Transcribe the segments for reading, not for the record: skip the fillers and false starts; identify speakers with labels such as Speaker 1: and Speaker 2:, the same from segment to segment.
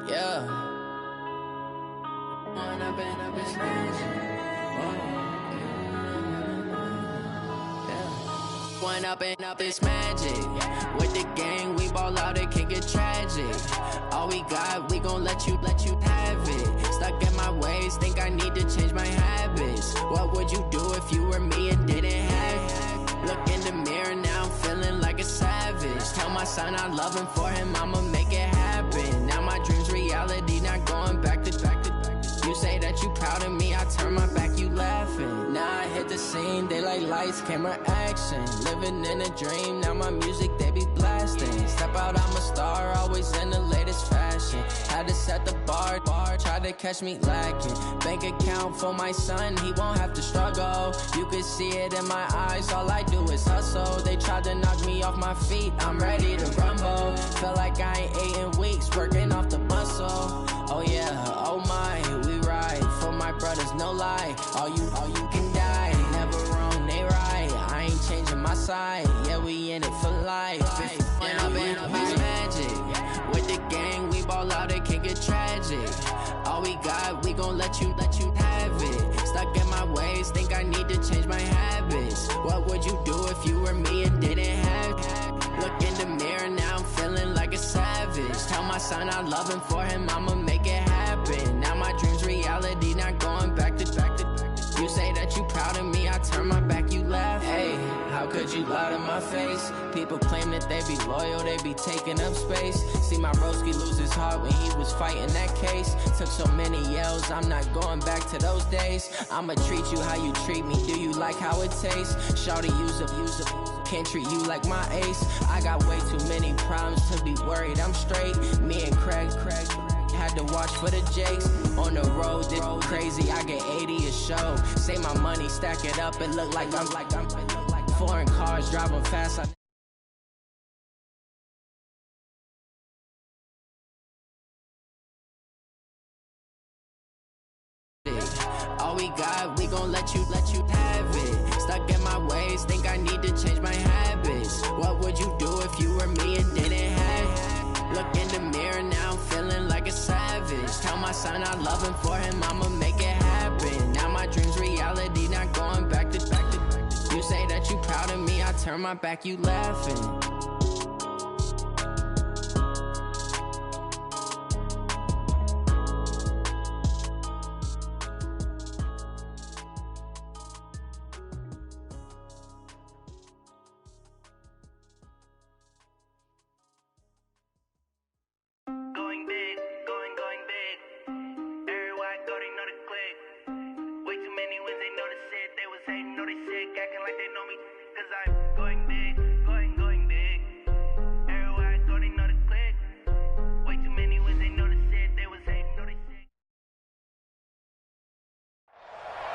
Speaker 1: Yeah. When I've been up in magic. When up it's magic. With the gang, we ball out, it can get tragic. All we got, we gon' let you have it. Stuck in my ways, think I need to change my habits. What would you do if you were me and didn't have it? Look in the mirror, now I'm feeling like a savage. Tell my son I love him, for him I'ma make it happen. Now my dream's reality, not going back to. You say that you proud of me, I turn my back, you laughing. Now I hit the scene, they like lights, camera, action. Living in a dream, now my music, they be blasting. Step out, I'm a star, always in the latest fashion. Had to set the bar, try to catch me lacking. Bank account for my son, he won't have to struggle. You can see it in my eyes, all I do is hustle. They tried to knock me off my feet, I'm ready to rumble. Feel like I ain't ate in weeks, working off the muscle. Oh yeah, oh my, we ride for my brothers, no lie. All you can die, never wrong, they right. I ain't changing my side, yeah, we in it for life. When I've been up, it's magic. With the gang, we ball out, it can get tragic. All we got, we gon' let you have it. Stuck in my ways, think I need to change my habits. What would you do if you were me and didn't have it? Look in the mirror, now I'm feeling like a savage. Tell my son I love him, for him I'ma make it happen. Now my dream's reality, not going back to. You say that you proud of me, I turn my back, you laugh. Hey, how could you lie to my face? People claim that they be loyal, they be taking up space. See my broski lose his heart when he was fighting that case. Took so many yells, I'm not going back to those days. I'ma treat you how you treat me, do you like how it tastes? Shawty, use up, can't treat you like my ace. I got way too many problems to be worried, I'm straight. Me and Craig had to watch for the Jakes. On the road, this crazy, I get 80 a show. Say my money, stack it up, it look like I'm foreign cars driving fast. All we got, we gon' let you have it. Stuck in my ways, think I need to change my habits. What would you do if you were me and didn't have it? Look in the mirror, now I'm feeling like a savage. Tell my son I love him, for him I'ma make it happen. Now my dream's reality, not going back to. You say that you proud of me, I turn my back, you laughing.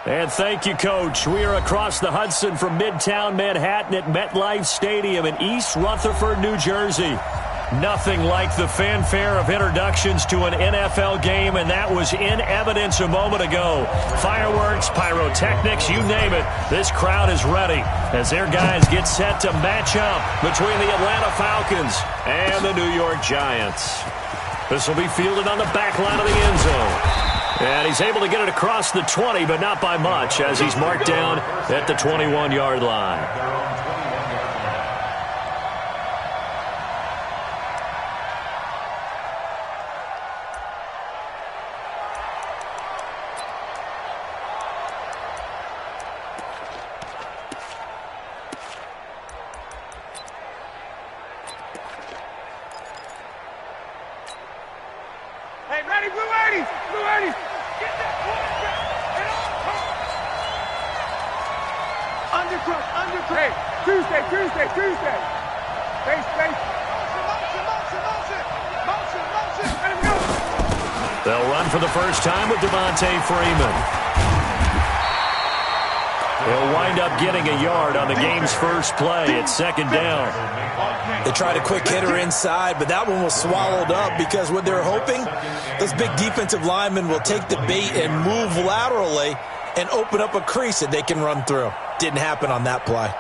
Speaker 2: And thank you, Coach. We are across the Hudson from Midtown Manhattan at MetLife Stadium in East Rutherford, New Jersey. Nothing like the fanfare of introductions to an NFL game, and that was in evidence a moment ago. Fireworks, pyrotechnics, you name it. This crowd is ready as their guys get set to match up between the Atlanta Falcons and the New York Giants. This will be fielded on the back line of the end zone. And he's able to get it across the 20, but not by much, as he's marked down at the 21-yard line.
Speaker 3: Hey, ready, blue 80s, blue 80s. Get that quarterback and undercrush. Hey, Tuesday. Face. Motion. Let him go.
Speaker 2: They'll run for the first time with Devontae Freeman. He'll wind up getting a yard on the game's first play. It's second down.
Speaker 4: They tried a quick hitter inside, but that one was swallowed up because what they're hoping, those big defensive linemen will take the bait and move laterally and open up a crease that they can run through. Didn't happen on that play.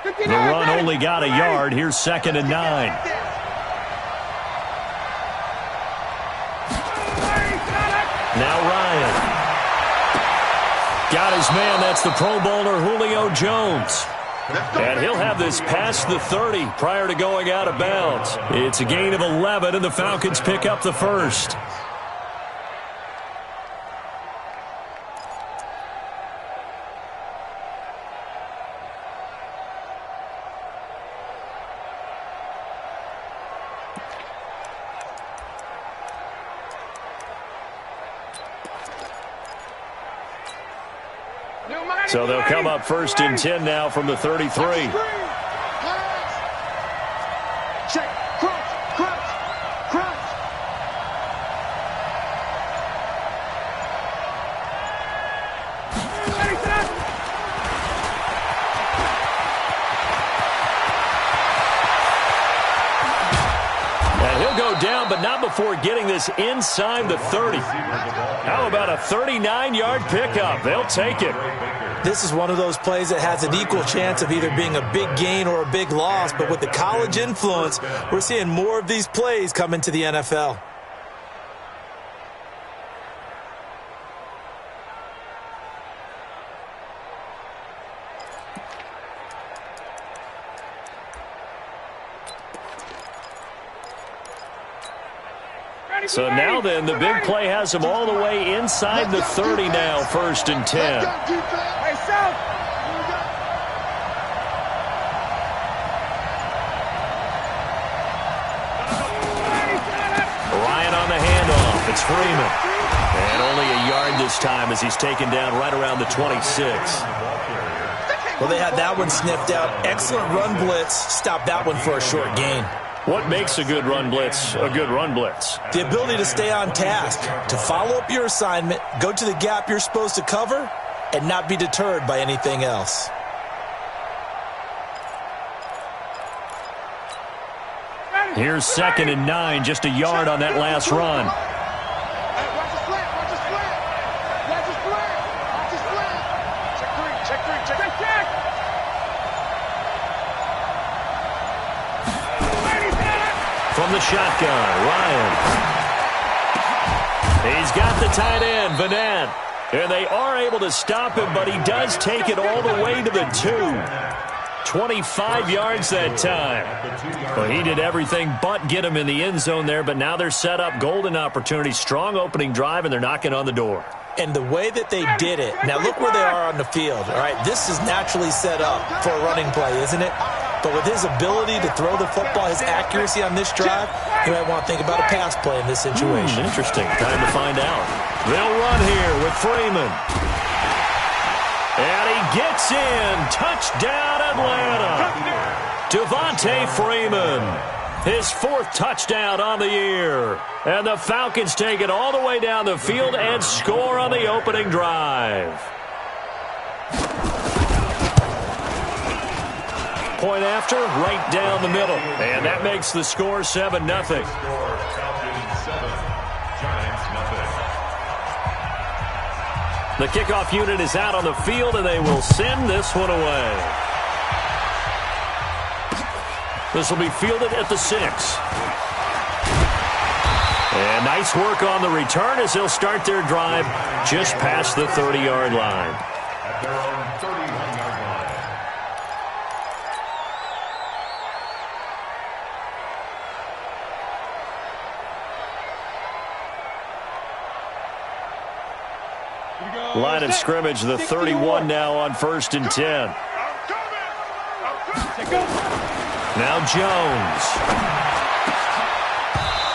Speaker 3: The
Speaker 2: The run only got a yard. Here's 2nd and 9. Now Ryan. Got his man. That's the Pro Bowler Julio Jones. And he'll have this past the 30 prior to going out of bounds. It's a gain of 11, and the Falcons pick up the first. So they'll come up 1st and 10 now from the 33.
Speaker 3: Check, cross.
Speaker 2: And he'll go down, but not before getting this inside the 30. How about a 39-yard pickup? They'll take it.
Speaker 4: This is one of those plays that has an equal chance of either being a big gain or a big loss, but with the college influence, we're seeing more of these plays come into the NFL.
Speaker 2: So now then, the big play has him all the way inside the 30 now, 1st and 10.
Speaker 3: Hey, South.
Speaker 2: Ryan on the handoff. It's Freeman. And only a yard this time as he's taken down right around the 26.
Speaker 4: Well, they had that one sniffed out. Excellent run blitz. Stopped that one for a short gain.
Speaker 2: What makes a good run blitz a good run blitz?
Speaker 4: The ability to stay on task, to follow up your assignment, go to the gap you're supposed to cover, and not be deterred by anything else.
Speaker 2: Here's 2nd and 9, just a yard on that last run. From the shotgun, Ryan. He's got the tight end, Vanette. And they are able to stop him, but he does take it all the way to the 2. 25 yards that time. Well, he did everything but get him in the end zone there, but now they're set up. Golden opportunity, strong opening drive, and they're knocking on the door.
Speaker 4: And the way that they did it, now look where they are on the field. All right, this is naturally set up for a running play, isn't it? But with his ability to throw the football, his accuracy on this drive, you might want to think about a pass play in this situation.
Speaker 2: Interesting. Time to find out. They'll run here with Freeman. And he gets in. Touchdown, Atlanta. Devontae Freeman. His 4th touchdown on the year. And the Falcons take it all the way down the field and score on the opening drive. Point after, right down the middle. And that makes the score 7-0. The kickoff unit is out on the field, and they will send this one away. This will be fielded at the 6. And nice work on the return as they'll start their drive just past the 30-yard line.
Speaker 5: At their own 31-yard line.
Speaker 2: Line of scrimmage, the 31 now on 1st and 10. Now Jones.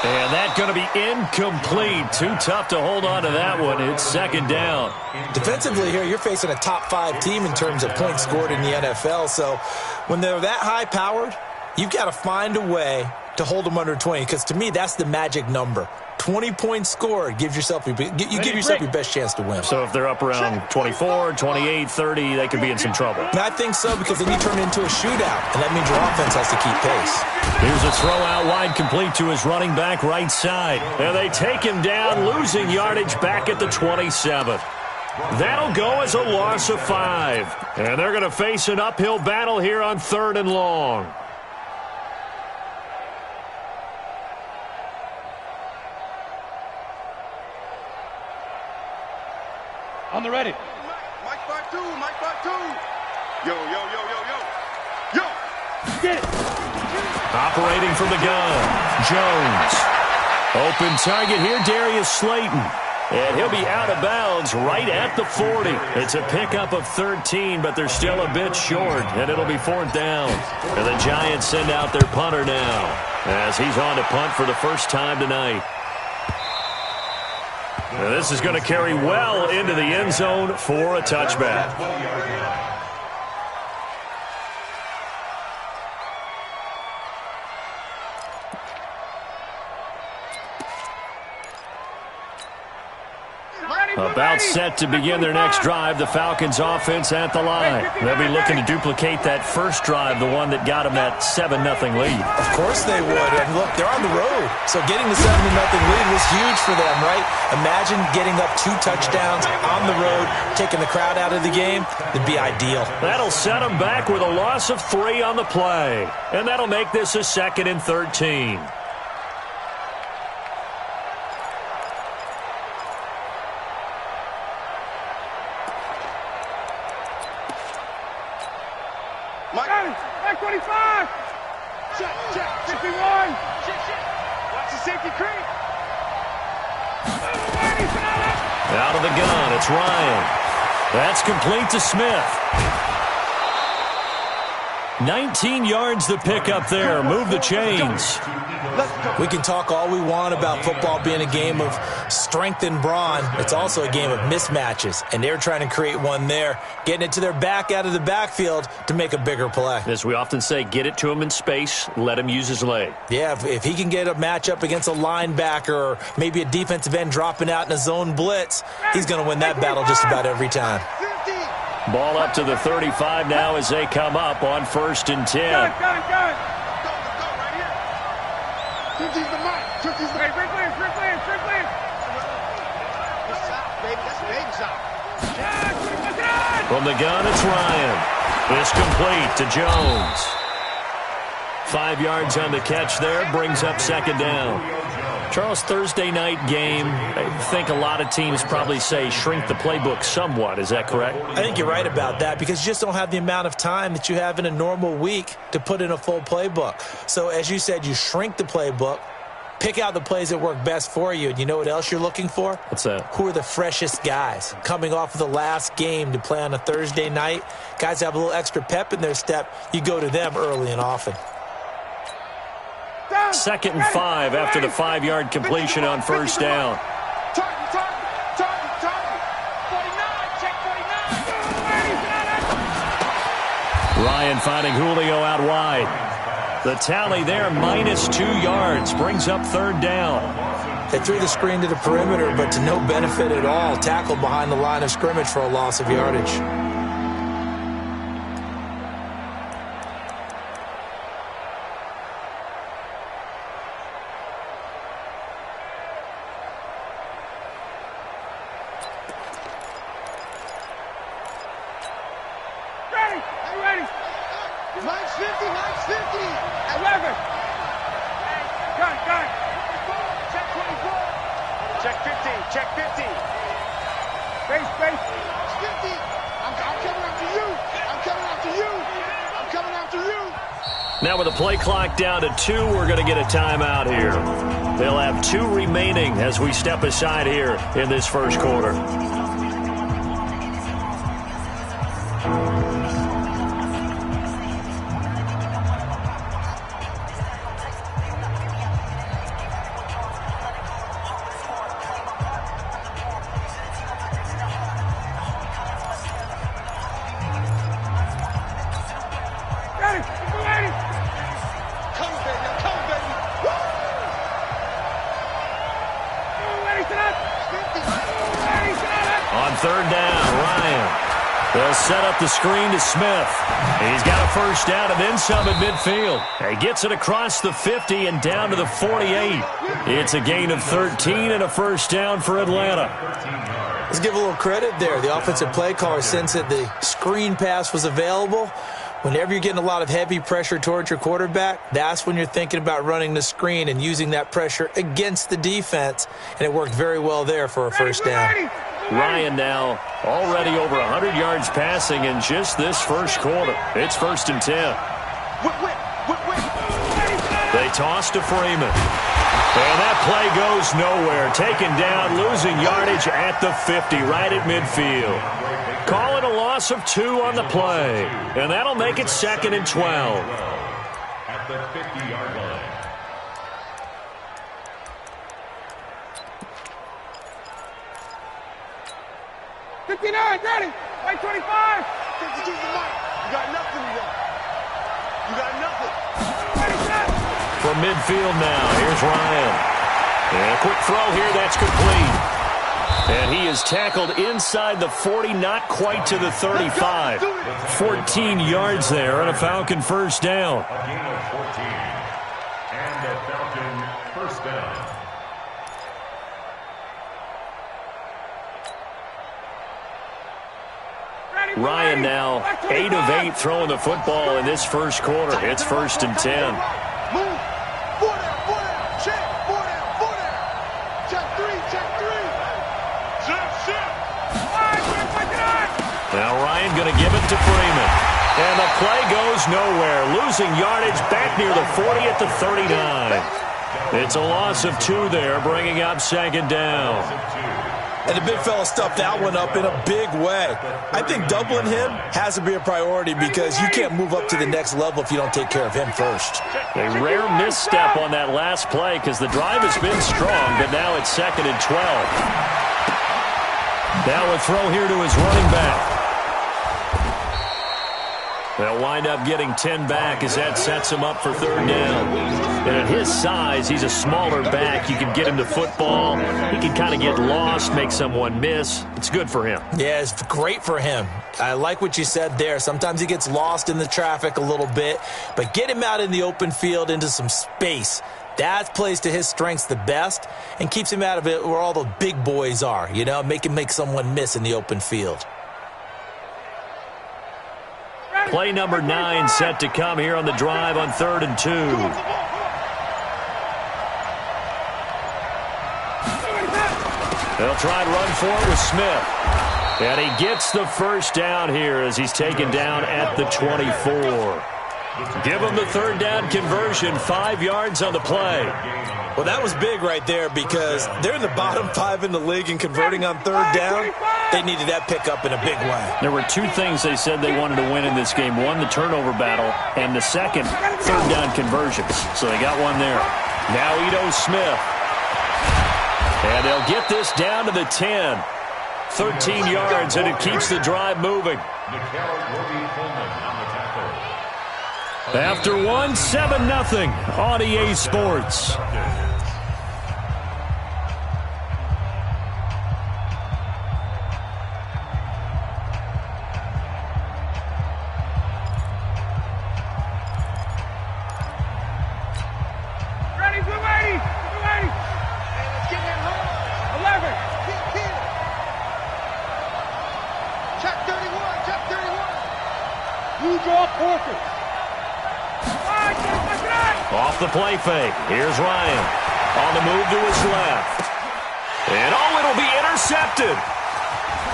Speaker 2: And that's going to be incomplete. Too tough to hold on to that one. It's 2nd down.
Speaker 4: Defensively here, you're facing a top-5 team in terms of points scored in the NFL. So when they're that high-powered, you've got to find a way to hold them under 20. Because to me, that's the magic number. 20 points scored gives yourself your best chance to win.
Speaker 2: So if they're up around 24, 28, 30, they could be in some trouble.
Speaker 4: And I think so, because then you turn it into a shootout, and that means your offense has to keep pace.
Speaker 2: Here's a throw out wide, complete to his running back right side. And they take him down, losing yardage back at the 27. That'll go as a loss of 5. And they're going to face an uphill battle here on 3rd and long.
Speaker 3: On the ready.
Speaker 6: Mike 5-2, Mike 5-2. Yo, yo, yo, yo, yo. Yo.
Speaker 3: Get it.
Speaker 2: Operating from the gun, Jones. Open target here, Darius Slayton. And he'll be out of bounds right at the 40. It's a pickup of 13, but they're still a bit short, and it'll be 4th down. And the Giants send out their punter now as he's on to punt for the first time tonight. And this is going to carry well into the end zone for a touchback. About set to begin their next drive, the Falcons offense at the line. They'll be looking to duplicate that first drive, the one that got them that 7-0 lead.
Speaker 4: Of course they would. And look, they're on the road. So getting the 7-0 lead was huge for them, right? Imagine getting up 2 touchdowns on the road, taking the crowd out of the game. It'd be ideal.
Speaker 2: That'll set them back with a loss of 3 on the play. And that'll make this a 2nd and 13.
Speaker 3: Mike 25. Check. 51. Watch the safety creep.
Speaker 2: Out of the gun, it's Ryan. That's complete to Smith. 19 yards the pick up there. Move the chains.
Speaker 4: We can talk all we want about football being a game of strength and brawn. It's also a game of mismatches, and they're trying to create one there, getting it to their back out of the backfield to make a bigger play.
Speaker 2: As we often say, get it to him in space, let him use his leg.
Speaker 4: Yeah, if he can get a matchup against a linebacker or maybe a defensive end dropping out in a zone blitz, he's going to win that battle just about every time.
Speaker 2: Ball up to the 35 now as they come up on 1st and 10.
Speaker 3: Go.
Speaker 6: Go right here. 50's the mic. 50's the mic.
Speaker 3: Free clear.
Speaker 6: That's shot, baby. That's a baby shot.
Speaker 2: From the gun, it's Ryan. It's complete to Jones. 5 yards on the catch there, brings up 2nd down. Charles, Thursday night game, I think a lot of teams probably say shrink the playbook somewhat. Is that correct?
Speaker 4: I think you're right about that because you just don't have the amount of time that you have in a normal week to put in a full playbook. So as you said, you shrink the playbook, pick out the plays that work best for you. And you know what else you're looking for?
Speaker 2: What's that?
Speaker 4: Who are the freshest guys? Coming off of the last game to play on a Thursday night, guys have a little extra pep in their step. You go to them early and often.
Speaker 2: 2nd and 5 after the 5-yard completion on 1st down.
Speaker 6: Target. 49. Check 49.
Speaker 2: Ryan finding Julio out wide. The tally there, -2 yards, brings up 3rd down.
Speaker 4: They threw the screen to the perimeter, but to no benefit at all. Tackled behind the line of scrimmage for a loss of yardage.
Speaker 3: Ready.
Speaker 6: Mike's 50. 11.
Speaker 3: Gun.
Speaker 6: Check 24.
Speaker 3: Check 50. Face.
Speaker 6: 50. I'm coming after you.
Speaker 2: Now with the play clock down to 2, we're going to get a timeout here. They'll have 2 remaining as we step aside here in this first quarter. On 3rd down, Ryan. They'll set up the screen to Smith. He's got a first down and then some at midfield. He gets it across the 50 and down to the 48. It's a gain of 13 and a first down for Atlanta.
Speaker 4: Let's give a little credit there. The offensive play caller sensed that the screen pass was available. Whenever you're getting a lot of heavy pressure towards your quarterback, that's when you're thinking about running the screen and using that pressure against the defense. And it worked very well there for a first down.
Speaker 2: Ryan now already over 100 yards passing in just this first quarter. It's 1st and 10. They toss to Freeman. And that play goes nowhere. Taken down, losing yardage at the 50, right at midfield. Call it a loss of 2 on the play. And that'll make it 2nd and 12.
Speaker 5: At the 50-yard line.
Speaker 3: Ready? Right 25.
Speaker 6: You got nothing left. You got nothing.
Speaker 2: From midfield now, here's Ryan. And a quick throw here, that's complete. And he is tackled inside the 40, not quite to the 35. 14 yards there and a Falcon first down.
Speaker 5: A gain of 14. And a Falcon first down.
Speaker 2: Ryan now 8 of 8 throwing the football in this first quarter. It's 1st and 10.
Speaker 6: Move. 4 down. Check. 4 down. Check 3. Check.
Speaker 2: Now Ryan going to give it to Freeman. And the play goes nowhere. Losing yardage back near the 40 at the 39. It's a loss of 2 there, bringing up 2nd down.
Speaker 4: And the big fella stuffed that one up in a big way. I think doubling him has to be a priority because you can't move up to the next level if you don't take care of him first.
Speaker 2: A rare misstep on that last play because the drive has been strong, but now it's 2nd and 12. Now a throw here to his running back. They'll wind up getting 10 back as that sets him up for 3rd down. And at his size, he's a smaller back. You can get him the football. He can kind of get lost, make someone miss. It's good for him.
Speaker 4: Yeah, it's great for him. I like what you said there. Sometimes he gets lost in the traffic a little bit, but get him out in the open field into some space. That plays to his strengths the best and keeps him out of it where all the big boys are, you know, make someone miss in the open field.
Speaker 2: Play number 9 set to come here on the drive on 3rd and 2. They'll try and run for it with Smith. And he gets the first down here as he's taken down at the 24. Give him the 3rd down conversion, 5 yards on the play.
Speaker 4: Well, that was big right there because they're in the bottom 5 in the league and converting on 3rd down. They needed that pickup in a big way.
Speaker 2: There were 2 things they said they wanted to win in this game. One, the turnover battle, and the second, 3rd down conversions. So they got one there. Now Ito Smith. And they'll get this down to the 10. 13 yards, and it keeps the drive moving. After one, 7-0 on EA Sports.
Speaker 3: Ready, blue 80. Hey, let's get him home. 11.
Speaker 6: Check 31.
Speaker 3: Blue draw Porter.
Speaker 2: Off the play fake. Here's Ryan. On the move to his left. And it'll be intercepted.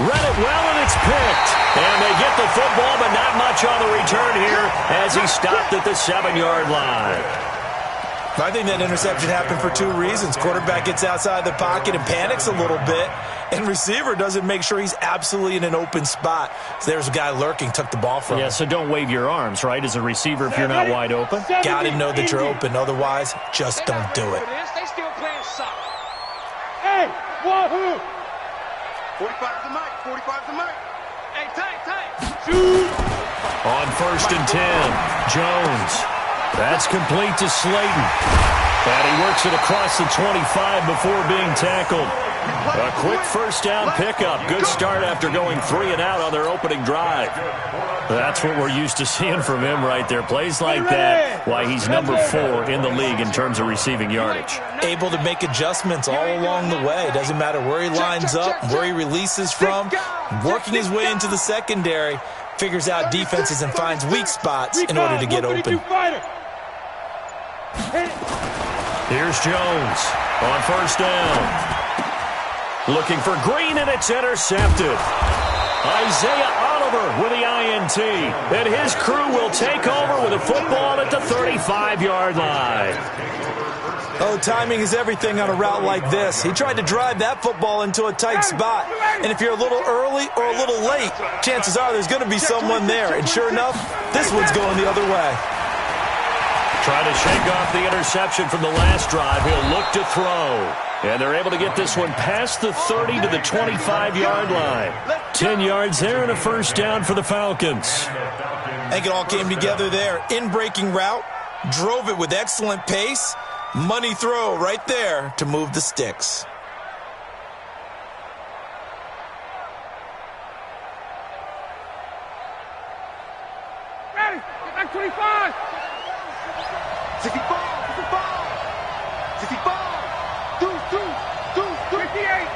Speaker 2: Read it well, and it's picked. And they get the football, but not much on the return here as he stopped at the 7-yard line.
Speaker 4: I think that interception happened for 2 reasons. Quarterback gets outside the pocket and panics a little bit, and receiver doesn't make sure he's absolutely in an open spot. So there's a guy lurking, took the ball from him.
Speaker 2: Yeah, so don't wave your arms, right, as a receiver if you're not wide open?
Speaker 4: Got to know that you're open. Otherwise, just don't do it.
Speaker 3: They still playing soft. Hey, wahoo!
Speaker 6: 45 to Mike. 45 to Mike.
Speaker 3: Hey, tight. Shoot!
Speaker 2: On 1st and 10, Jones. That's complete to Slayton. And he works it across the 25 before being tackled. A quick first down pickup. Good start after going 3 and out on their opening drive. That's what we're used to seeing from him right there. Plays like that, why he's number 4 in the league in terms of receiving yardage.
Speaker 4: Able to make adjustments all along the way. Doesn't matter where he lines up, where he releases from. Working his way into the secondary. Figures out defenses and finds weak spots in order to get open.
Speaker 2: Here's Jones on first down. Looking for Green, and it's intercepted. Isaiah Oliver with the INT. And his crew will take over with a football at the 35-yard line.
Speaker 4: Oh, timing is everything on a route like this. He tried to drive that football into a tight spot. And if you're a little early or a little late, chances are there's going to be someone there. And sure enough, this one's going the other way.
Speaker 2: Trying to shake off the interception from the last drive. He'll look to throw. And they're able to get this one past the 30 to the 25-yard line. 10 yards there and a first down for the Falcons.
Speaker 4: I think it all came together there. In-breaking route, drove it with excellent pace. Money throw right there to move the sticks.
Speaker 3: Ready, get back 25. 65, 65. Deuce, 58.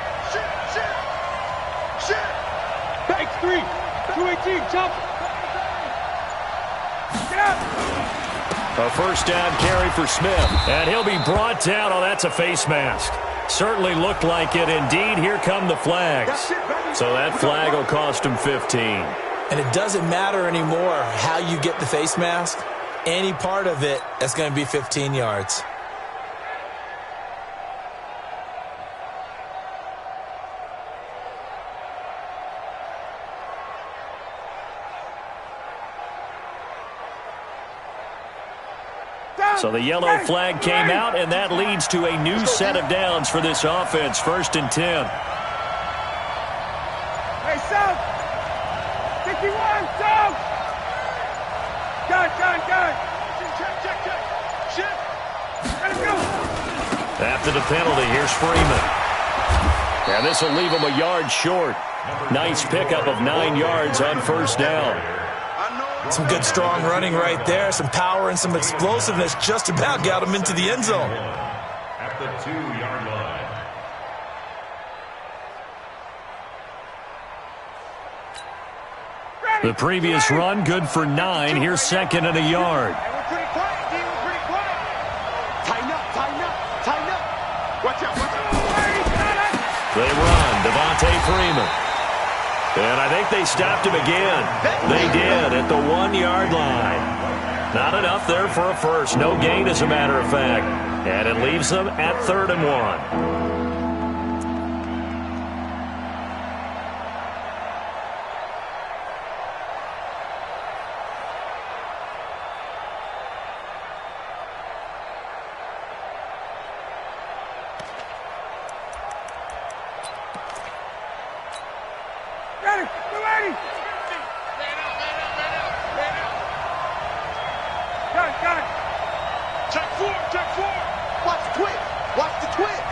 Speaker 3: Shit. Back 3, 218, jump. Get out.
Speaker 2: A first down carry for Smith. And he'll be brought down. Oh, that's a face mask. Certainly looked like it. Indeed, here come the flags. So that flag will cost him 15.
Speaker 4: And it doesn't matter anymore how you get the face mask. Any part of it, that's going to be 15 yards.
Speaker 2: So the yellow flag came out, and that leads to a new set of downs for this offense. 1st and 10.
Speaker 3: Hey, South. 51, South. Gun. Check. Shit. Let's go.
Speaker 2: After the penalty, here's Freeman. And this will leave him a yard short. Nice pickup of 9 yards on first down.
Speaker 4: Some good strong running right there. Some power and some explosiveness just about got him into the end zone.
Speaker 5: At the 2-yard line.
Speaker 2: The previous run, good for 9. Here's 2nd and a yard.
Speaker 3: We're pretty quiet, D. We're pretty quiet. Tighten up. Watch out.
Speaker 2: They run. Devontae Freeman. And I think they stopped him again. They did at the 1-yard line. Not enough there for a first. No gain, as a matter of fact. And it leaves them at 3rd and 1.
Speaker 6: Watch the twist.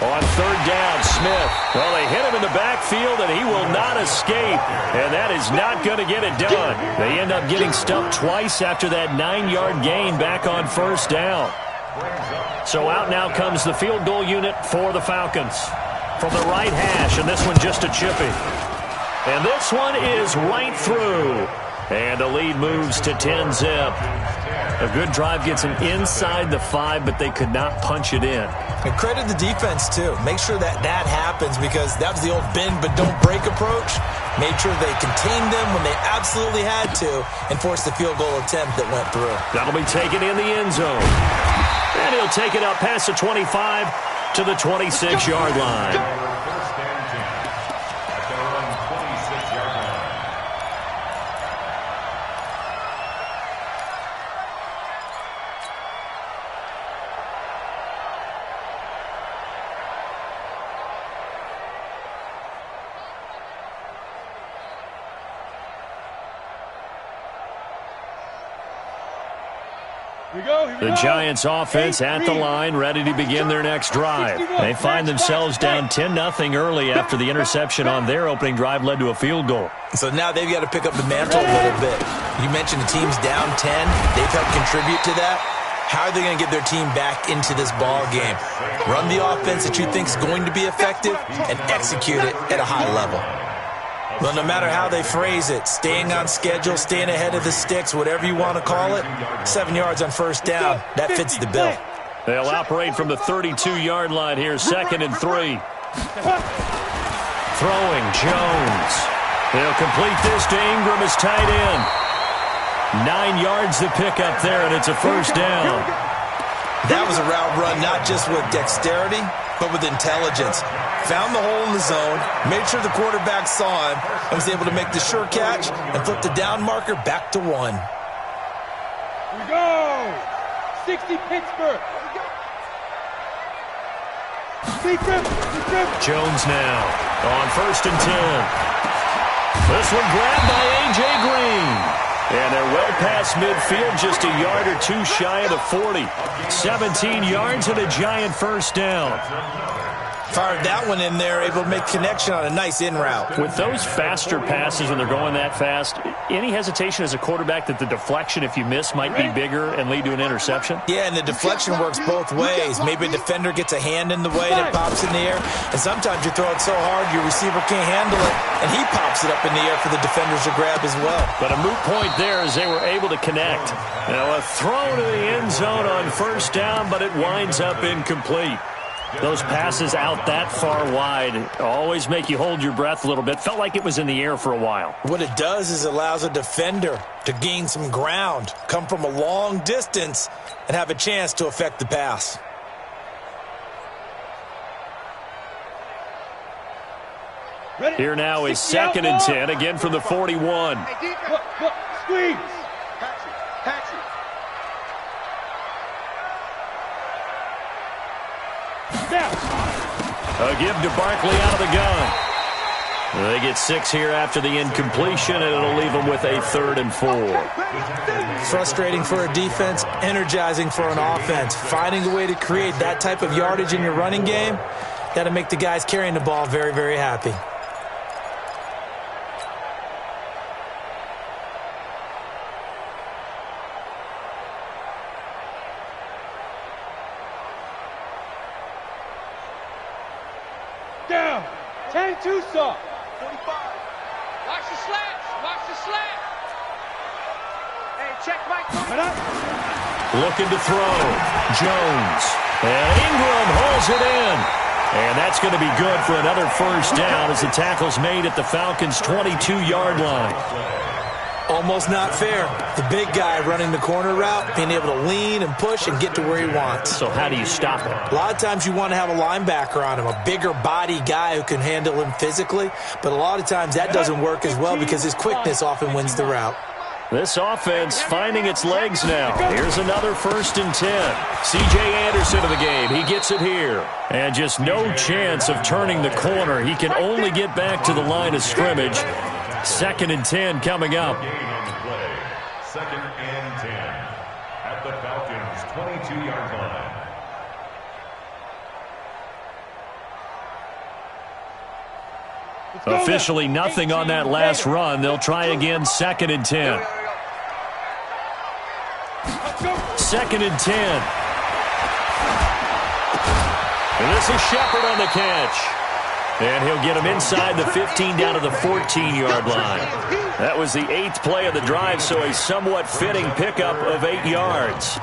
Speaker 2: On 3rd down, Smith. Well, they hit him in the backfield, and he will not escape. And that is not going to get it done. They end up getting stuffed twice after that 9-yard gain back on 1st down. So out now comes the field goal unit for the Falcons. From the right hash, and this one just a chippy. And this one is right through. And the lead moves to 10-zip. A good drive gets them inside the 5, but they could not punch it in.
Speaker 4: And credit the defense, too. Make sure that happens, because that was the old bend but don't break approach. Made sure they contained them when they absolutely had to and forced the field goal attempt that went through.
Speaker 2: That'll be taken in the end zone. And he'll take it up past the 25 to the 26-yard line. The Giants offense at the line, ready to begin their next drive. They find themselves down 10-0 early after the interception on their opening drive led to a field goal.
Speaker 4: So now they've got to pick up the mantle a little bit. You mentioned the team's down 10. They've helped contribute to that. How are they going to get their team back into this ball game? Run the offense that you think is going to be effective and execute it at a high level. Well, no matter how they phrase it, staying on schedule, staying ahead of the sticks, whatever you want to call it, 7 yards on first down, that fits the bill.
Speaker 2: They'll operate from the 32-yard line here, 2nd and 3. Throwing, Jones. They'll complete this to Ingram as tight end. 9 yards to pick up there, and it's a first down.
Speaker 4: That was a route run not just with dexterity, but with intelligence. Found the hole in the zone, made sure the quarterback saw him, and was able to make the sure catch and flip the down marker back to 1.
Speaker 6: Here we go! 60 Pittsburgh.
Speaker 2: Jones now on 1st and 10. This one grabbed by A.J. Green. And they're well past midfield, just a yard or two shy of the 40. 17 yards and a Giant first down.
Speaker 4: Fired that one in there, able to make connection on a nice in route.
Speaker 2: With those faster passes when they're going that fast, any hesitation as a quarterback that the deflection, if you miss, might be bigger and lead to an interception?
Speaker 4: Yeah, and the deflection works both ways. Maybe a defender gets a hand in the way and it pops in the air. And sometimes you throw it so hard your receiver can't handle it, and he pops it up in the air for the defenders to grab as well.
Speaker 2: But a moot point there as they were able to connect. Now a throw to the end zone on first down, but it winds up incomplete. Those passes out that far wide always make you hold your breath a little bit. Felt like it was in the air for a while.
Speaker 4: What it does is allows a defender to gain some ground, come from a long distance, and have a chance to affect the pass.
Speaker 2: Here now is 2nd and 10, again from the 41.
Speaker 6: Squeeze.
Speaker 2: A give to Barkley out of the gun. They get 6 here after the incompletion, and it'll leave them with a 3rd and 4.
Speaker 4: Frustrating for a defense, energizing for an offense. Finding a way to create that type of yardage in your running game, that'll make the guys carrying the ball very, very happy.
Speaker 6: Down. 10-2 soft.
Speaker 3: 45. Watch the slats. Watch the slats. Hey, check Mike.
Speaker 2: Looking to throw. Jones. And Ingram holds it in. And that's going to be good for another first down as the tackle's made at the Falcons' 22-yard line.
Speaker 4: Almost not fair. The big guy running the corner route, being able to lean and push and get to where he wants.
Speaker 2: So how do you stop it?
Speaker 4: A lot of times you want to have a linebacker on him, a bigger body guy who can handle him physically. But a lot of times that doesn't work as well because his quickness often wins the route.
Speaker 2: This offense finding its legs now. Here's another 1st and 10. C.J. Anderson of the game. He gets it here. And just no chance of turning the corner. He can only get back to the line of scrimmage. 2nd and 10 coming up.
Speaker 5: 2nd and 10 at the Falcons' 22-yard line.
Speaker 2: Officially nothing on that last run. They'll try again, 2nd and 10. 2nd and 10. And this is Shepard on the catch. And he'll get him inside the 15 down to the 14-yard line. That was the 8th play of the drive, so a somewhat fitting pickup of 8 yards.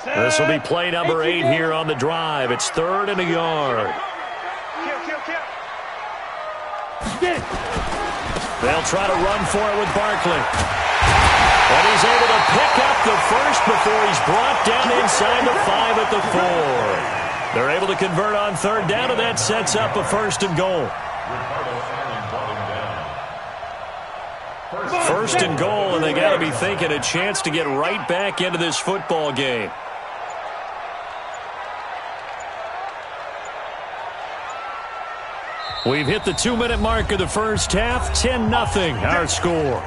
Speaker 2: This will be play number 8 here on the drive. It's 3rd and a yard. They'll try to run for it with Barkley. And he's able to pick up the first before he's brought down inside the 5 at the 4. They're able to convert on 3rd down, and that sets up a 1st and goal. 1st and goal, and they got to be thinking a chance to get right back into this football game. We've hit the 2-minute mark of the first half. 10-0 our score.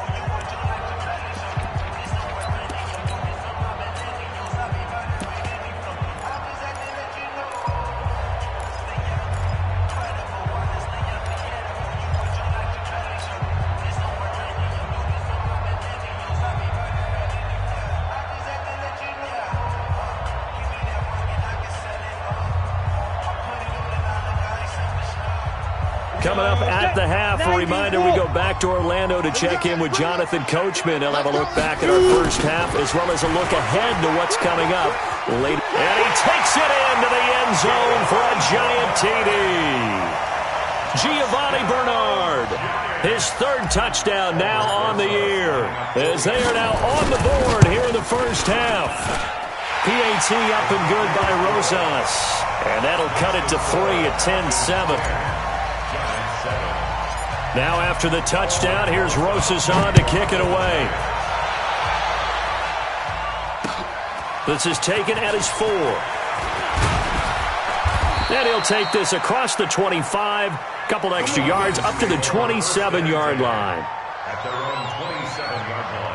Speaker 2: Coming up at the half, a reminder we go back to Orlando to check in with Jonathan Coachman. He'll have a look back at our first half as well as a look ahead to what's coming up later. And he takes it into the end zone for a giant TD. Giovanni Bernard, his third touchdown now on the year as they are now on the board here in the first half. PAT up and good by Rosas. And that'll cut it to 3 at 10-7. Now after the touchdown, here's Rosas on to kick it away. This is taken at his 4. And he'll take this across the 25, couple extra yards, up to the 27-yard line.
Speaker 5: At their own 27-yard line.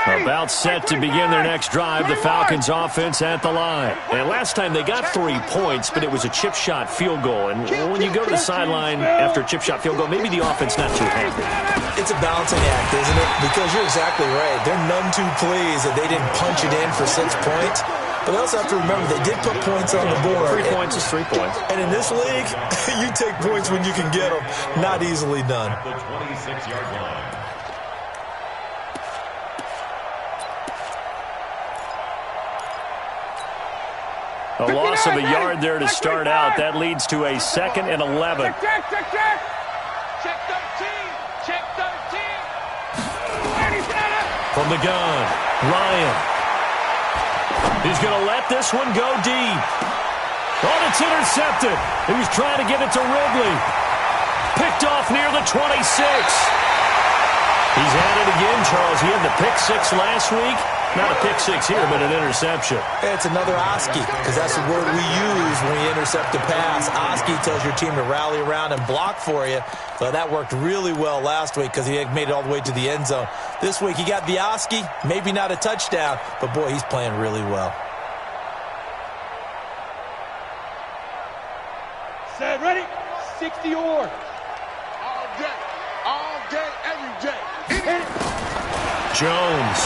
Speaker 2: About set to begin their next drive, the Falcons offense at the line. And last time they got 3 points, but it was a chip shot field goal. And when you go to the sideline after a chip shot field goal, maybe the offense not too happy.
Speaker 4: It's a balancing act, isn't it? Because you're exactly right. They're none too pleased that they didn't punch it in for 6 points. But they also have to remember they did put points on the board.
Speaker 2: 3 points is 3 points.
Speaker 4: And in this league, you take points when you can get them. Not easily done.
Speaker 5: The 26-yard line.
Speaker 2: A loss of a yard there to start out. That leads to a 2nd and 11.
Speaker 6: Check 13. Check 13.
Speaker 2: From the gun, Ryan. He's going to let this one go deep. Oh, it's intercepted. He was trying to get it to Ridley. Picked off near the 26. He's at it again, Charles. He had the pick 6 last week. Not a pick 6 here, but an interception.
Speaker 4: It's another Oski, because that's the word we use when we intercept a pass. Oski tells your team to rally around and block for you. So that worked really well last week because he had made it all the way to the end zone. This week he got the Oski, maybe not a touchdown, but boy, he's playing really well.
Speaker 6: Set, ready? 60 or. All day, every day.
Speaker 2: Jones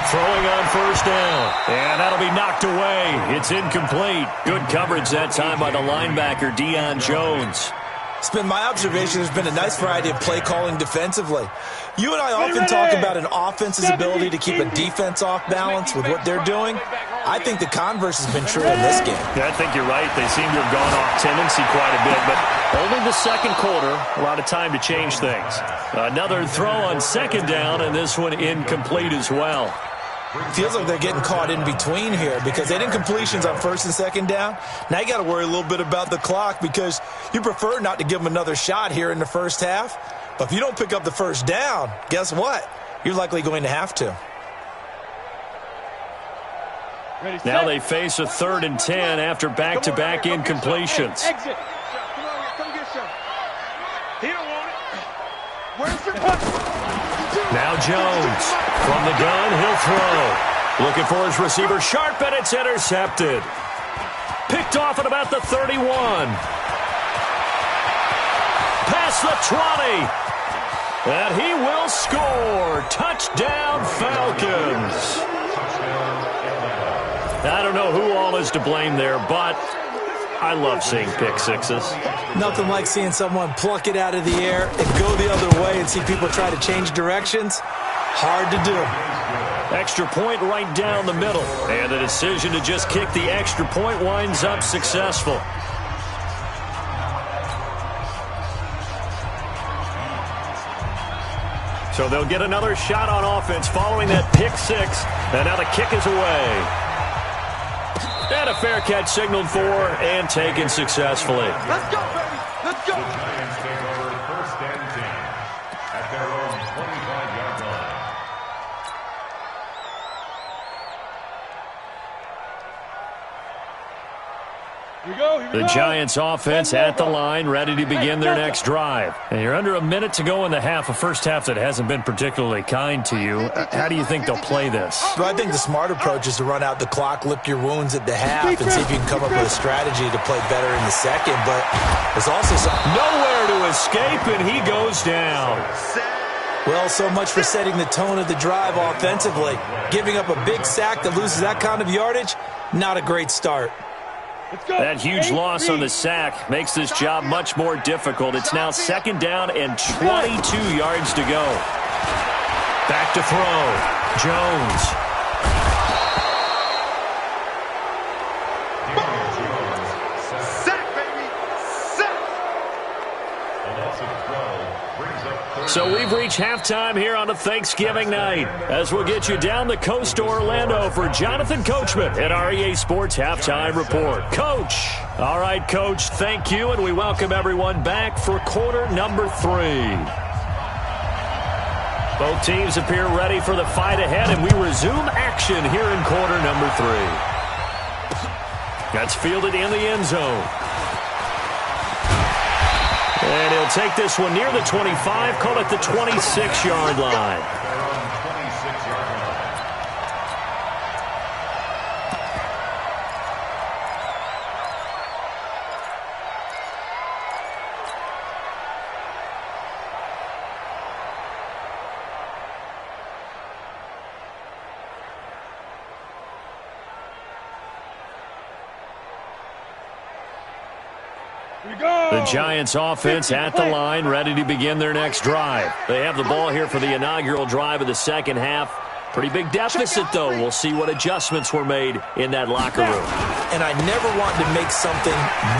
Speaker 2: throwing on first down. And that'll be knocked away. It's incomplete. Good coverage that time by the linebacker, Deion Jones.
Speaker 4: It's been my observation there's been a nice variety of play calling defensively. You and I often talk about an offense's ability to keep a defense off balance with what they're doing. I think the converse has been true in this game.
Speaker 2: Yeah, I think you're right. They seem to have gone off tendency quite a bit, but only the second quarter, a lot of time to change things. Another throw on second down, and this one incomplete as well.
Speaker 4: Feels like they're getting caught in between here because they didn't completions on first and second down. Now you got to worry a little bit about the clock because you prefer not to give them another shot here in the first half. But if you don't pick up the first down, guess what? You're likely going to have to.
Speaker 2: Now they face a 3rd and 10 after back-to-back incompletions.
Speaker 6: Exit. Come on here. Come get some. He don't want it. Where's your punch?
Speaker 2: Now Jones from the gun, he'll throw. Looking for his receiver, sharp, and it's intercepted. Picked off at about the 31. Past the 20. And he will score. Touchdown, Falcons. I don't know who all is to blame there, but I love seeing pick sixes.
Speaker 4: Nothing like seeing someone pluck it out of the air and go the other way and see people try to change directions. Hard to do.
Speaker 2: Extra point right down the middle. And the decision to just kick the extra point winds up successful. So they'll get another shot on offense following that pick 6. And now the kick is away. And a fair catch signaled for and taken successfully.
Speaker 6: Let's go, baby. Let's go.
Speaker 5: The Giants take over 1st and 10 at their own 25-yard line.
Speaker 2: The Giants offense at the line, ready to begin their next drive. And you're under a minute to go in the half, a first half that hasn't been particularly kind to you. How do you think they'll play this?
Speaker 4: Well, I think the smart approach is to run out the clock, lick your wounds at the half, and see if you can come up with a strategy to play better in the second. But there's also something.
Speaker 2: Nowhere to escape, and he goes down.
Speaker 4: Well, so much for setting the tone of the drive offensively. Giving up a big sack that loses that kind of yardage, not a great start.
Speaker 2: That huge loss on the sack makes this job much more difficult. It's now second down and 22 yards to go. Back to throw. Jones. So we've reached halftime here on a Thanksgiving night as we'll get you down the coast to Orlando for Jonathan Coachman at our EA Sports Halftime Report. Coach. All right, Coach, thank you, and we welcome everyone back for quarter number 3. Both teams appear ready for the fight ahead, and we resume action here in quarter number 3. That's fielded in the end zone. And he'll take this one near the 25, call it the 26-yard line. The Giants offense at the line, ready to begin their next drive. They have the ball here for the inaugural drive of the second half. Pretty big deficit, though. We'll see what adjustments were made in that locker room.
Speaker 4: And I never want to make something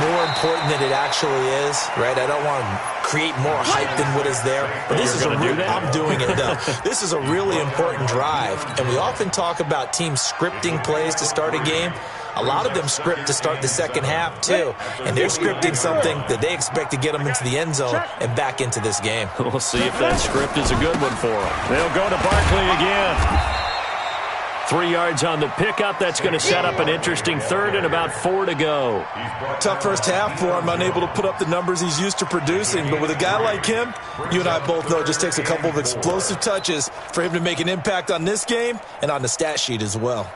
Speaker 4: more important than it actually is, right? I don't want to create more hype than what is there. But this is I'm doing it, though. This is a really important drive. And we often talk about teams scripting plays to start a game. A lot of them script to start the second half, too. And they're scripting something that they expect to get them into the end zone and back into this game.
Speaker 2: We'll see if that script is a good one for them. They'll go to Barkley again. 3 yards on the pickup. That's going to set up an interesting third and about 4 to go.
Speaker 4: Tough first half for him, unable to put up the numbers he's used to producing. But with a guy like him, you and I both know it just takes a couple of explosive touches for him to make an impact on this game and on the stat sheet as well.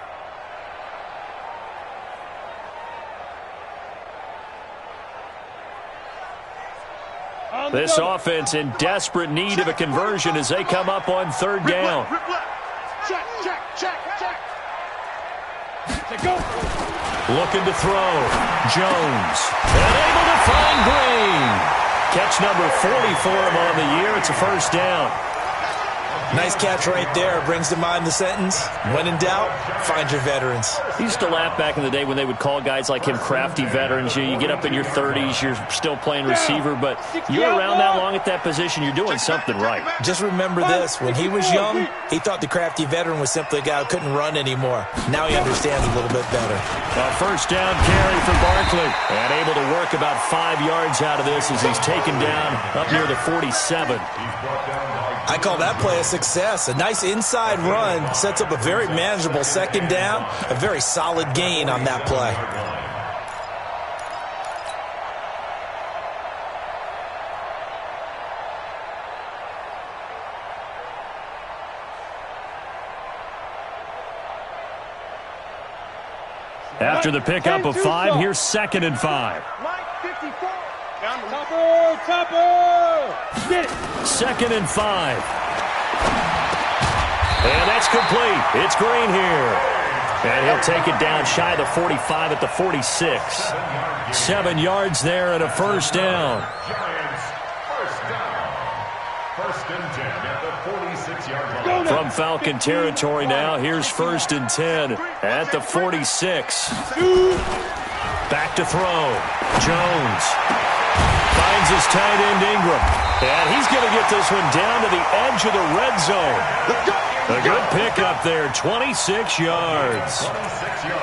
Speaker 2: This offense in desperate need of a conversion as they come up on third down.
Speaker 6: Check, check, check, check.
Speaker 2: Looking to throw. Jones. And able to find Green. Catch number 40 for him on the year. It's a first down.
Speaker 4: Nice catch right there. Brings to mind the sentence, when in doubt, find your veterans.
Speaker 2: He used to laugh back in the day when they would call guys like him crafty veterans. You get up in your 30s, you're still playing receiver, but you're around that long at that position, you're doing something right.
Speaker 4: Just remember this. When he was young, he thought the crafty veteran was simply a guy who couldn't run anymore. Now he understands a little bit better.
Speaker 2: A first down carry for Barkley. And able to work about 5 yards out of this as he's taken down up near the 47.
Speaker 4: I call that play a success. A nice inside run sets up a very manageable second down. A very solid gain on that play.
Speaker 2: After the pickup of 5, here's 2nd and 5.
Speaker 6: Topper! Get it!
Speaker 2: 2nd and 5. And that's complete. It's Green here. And he'll take it down shy of the 45 at the 46. 7 yards there and a first down.
Speaker 5: First and 10 at the 46-yard line.
Speaker 2: From Falcon territory now, here's 1st and 10 at the 46. Back to throw. Jones. Finds his tight end Ingram. And he's going to get this one down to the edge of the red zone. A good pickup there, 26 yards.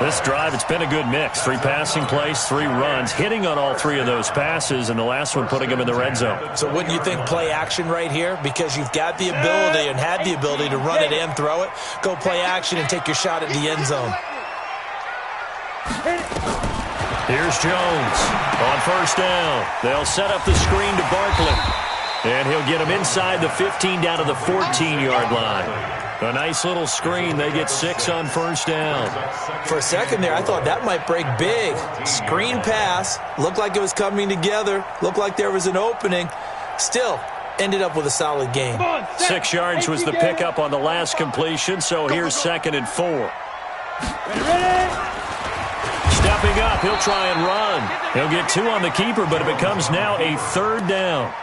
Speaker 2: This drive, it's been a good mix. 3 passing plays, 3 runs, hitting on all 3 of those passes, and the last one putting him in the red zone.
Speaker 4: So wouldn't you think play action right here? Because you've got the ability and had the ability to run it and throw it. Go play action and take your shot at the end zone.
Speaker 2: Here's Jones on first down. They'll set up the screen to Barkley. And he'll get him inside the 15 down to the 14-yard line. A nice little screen. They get 6 on first down.
Speaker 4: For a second there, I thought that might break big. Screen pass. Looked like it was coming together. Looked like there was an opening. Still, ended up with a solid game.
Speaker 2: 6 yards was the pickup on the last completion, so here's 2nd and 4. Stepping up, he'll try and run. He'll get 2 on the keeper, but it becomes now a 3rd down.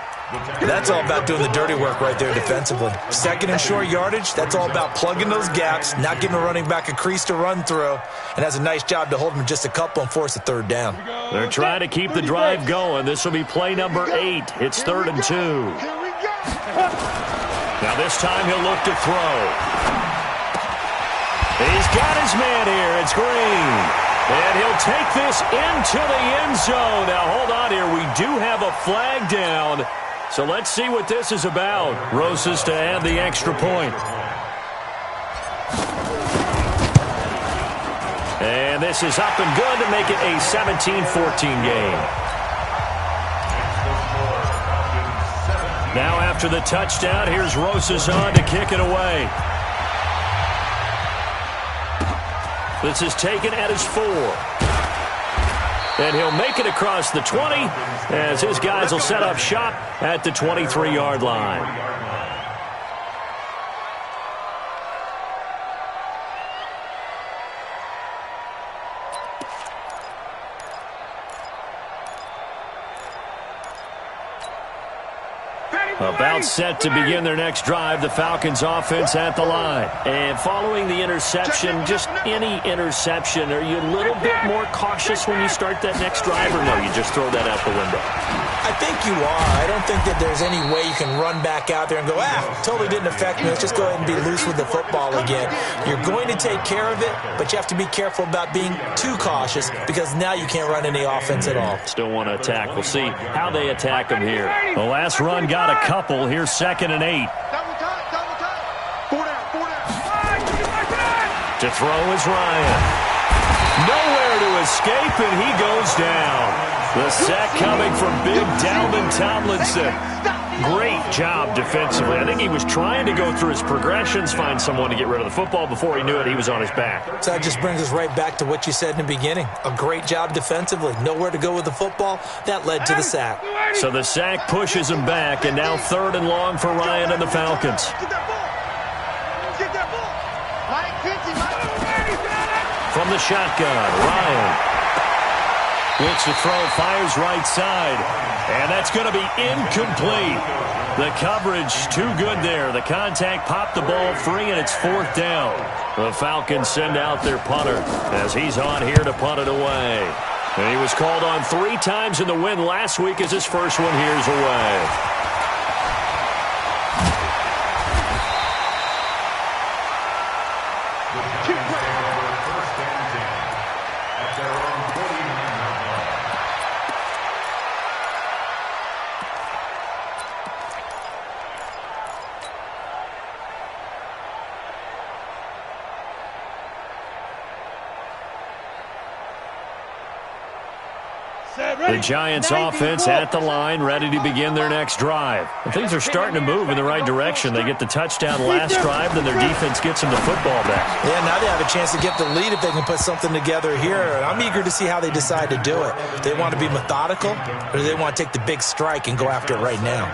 Speaker 4: That's all about doing the dirty work right there defensively. 2nd and short yardage, that's all about plugging those gaps, not giving a running back a crease to run through, and has a nice job to hold him just a couple and force a 3rd down.
Speaker 2: They're trying to keep the drive going. This will be play number 8. It's 3rd and 2. Now this time he'll look to throw. He's got his man here. It's Green. And he'll take this into the end zone. Now, hold on here. We do have a flag down. So let's see what this is about. Rosas to add the extra point. And this is up and good to make it a 17-14 game. Now, after the touchdown, here's Rosas on to kick it away. This is taken at his 4. And he'll make it across the 20 as his guys will set up shop at the 23-yard line. About set to begin their next drive, the Falcons offense at the line. And following the interception, just any interception, are you a little bit more cautious when you start that next drive, or no, you just throw that out the window?
Speaker 4: I think you are. I don't think that there's any way you can run back out there and go, totally didn't affect me. Let's just go ahead and be loose with the football again. You're going to take care of it, but you have to be careful about being too cautious because now you can't run any offense at all.
Speaker 2: Still want to attack. We'll see how they attack them here. The last run got a couple. Here's 2nd and 8.
Speaker 6: Double time. 4 down.
Speaker 2: To throw is Ryan. Nowhere to escape, and he goes down. The sack coming from big Dalvin Tomlinson. Great job defensively. I think he was trying to go through his progressions, find someone to get rid of the football. Before he knew it, he was on his back.
Speaker 4: So that just brings us right back to what you said in the beginning. A great job defensively. Nowhere to go with the football. That led to the sack.
Speaker 2: So the sack pushes him back, and now 3rd and long for Ryan and the Falcons.
Speaker 6: Get that ball.
Speaker 2: From the shotgun, Ryan looks to throw, fires right side, and that's going to be incomplete. The coverage too good there. The contact popped the ball free, and it's 4th down. The Falcons send out their punter as he's on here to punt it away. And he was called on 3 times in the win last week as his first one here's away. The Giants offense at the line, ready to begin their next drive. And things are starting to move in the right direction. They get the touchdown last drive, then their defense gets them the football back.
Speaker 4: Yeah, now they have a chance to get the lead if they can put something together here. And I'm eager to see how they decide to do it. Do they want to be methodical, or do they want to take the big strike and go after it right now?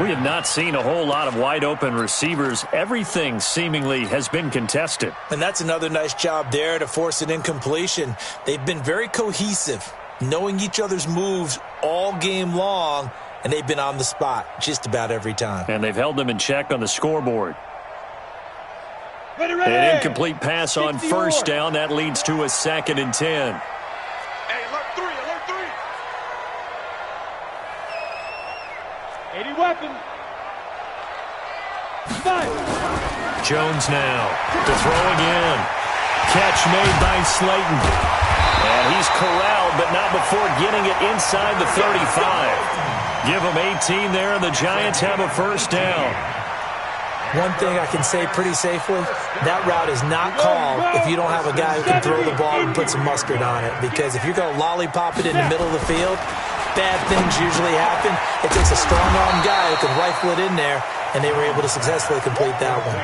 Speaker 2: We have not seen a whole lot of wide-open receivers. Everything seemingly has been contested.
Speaker 4: And that's another nice job there to force an incompletion. They've been very cohesive, knowing each other's moves all game long, and they've been on the spot just about every time.
Speaker 2: And they've held them in check on the scoreboard. An incomplete pass on first down. That leads to a 2nd and 10.
Speaker 6: Hey, alert 3. 80 weapons.
Speaker 2: Jones now to throw again. Catch made by Slayton. And he's corralled, but not before getting it inside the 35. Give him 18 there, and the Giants have a first down.
Speaker 4: One thing I can say pretty safely, that route is not called if you don't have a guy who can throw the ball and put some mustard on it. Because if you're going to lollipop it in the middle of the field, bad things usually happen. It takes a strong-arm guy who can rifle it in there, and they were able to successfully complete that one.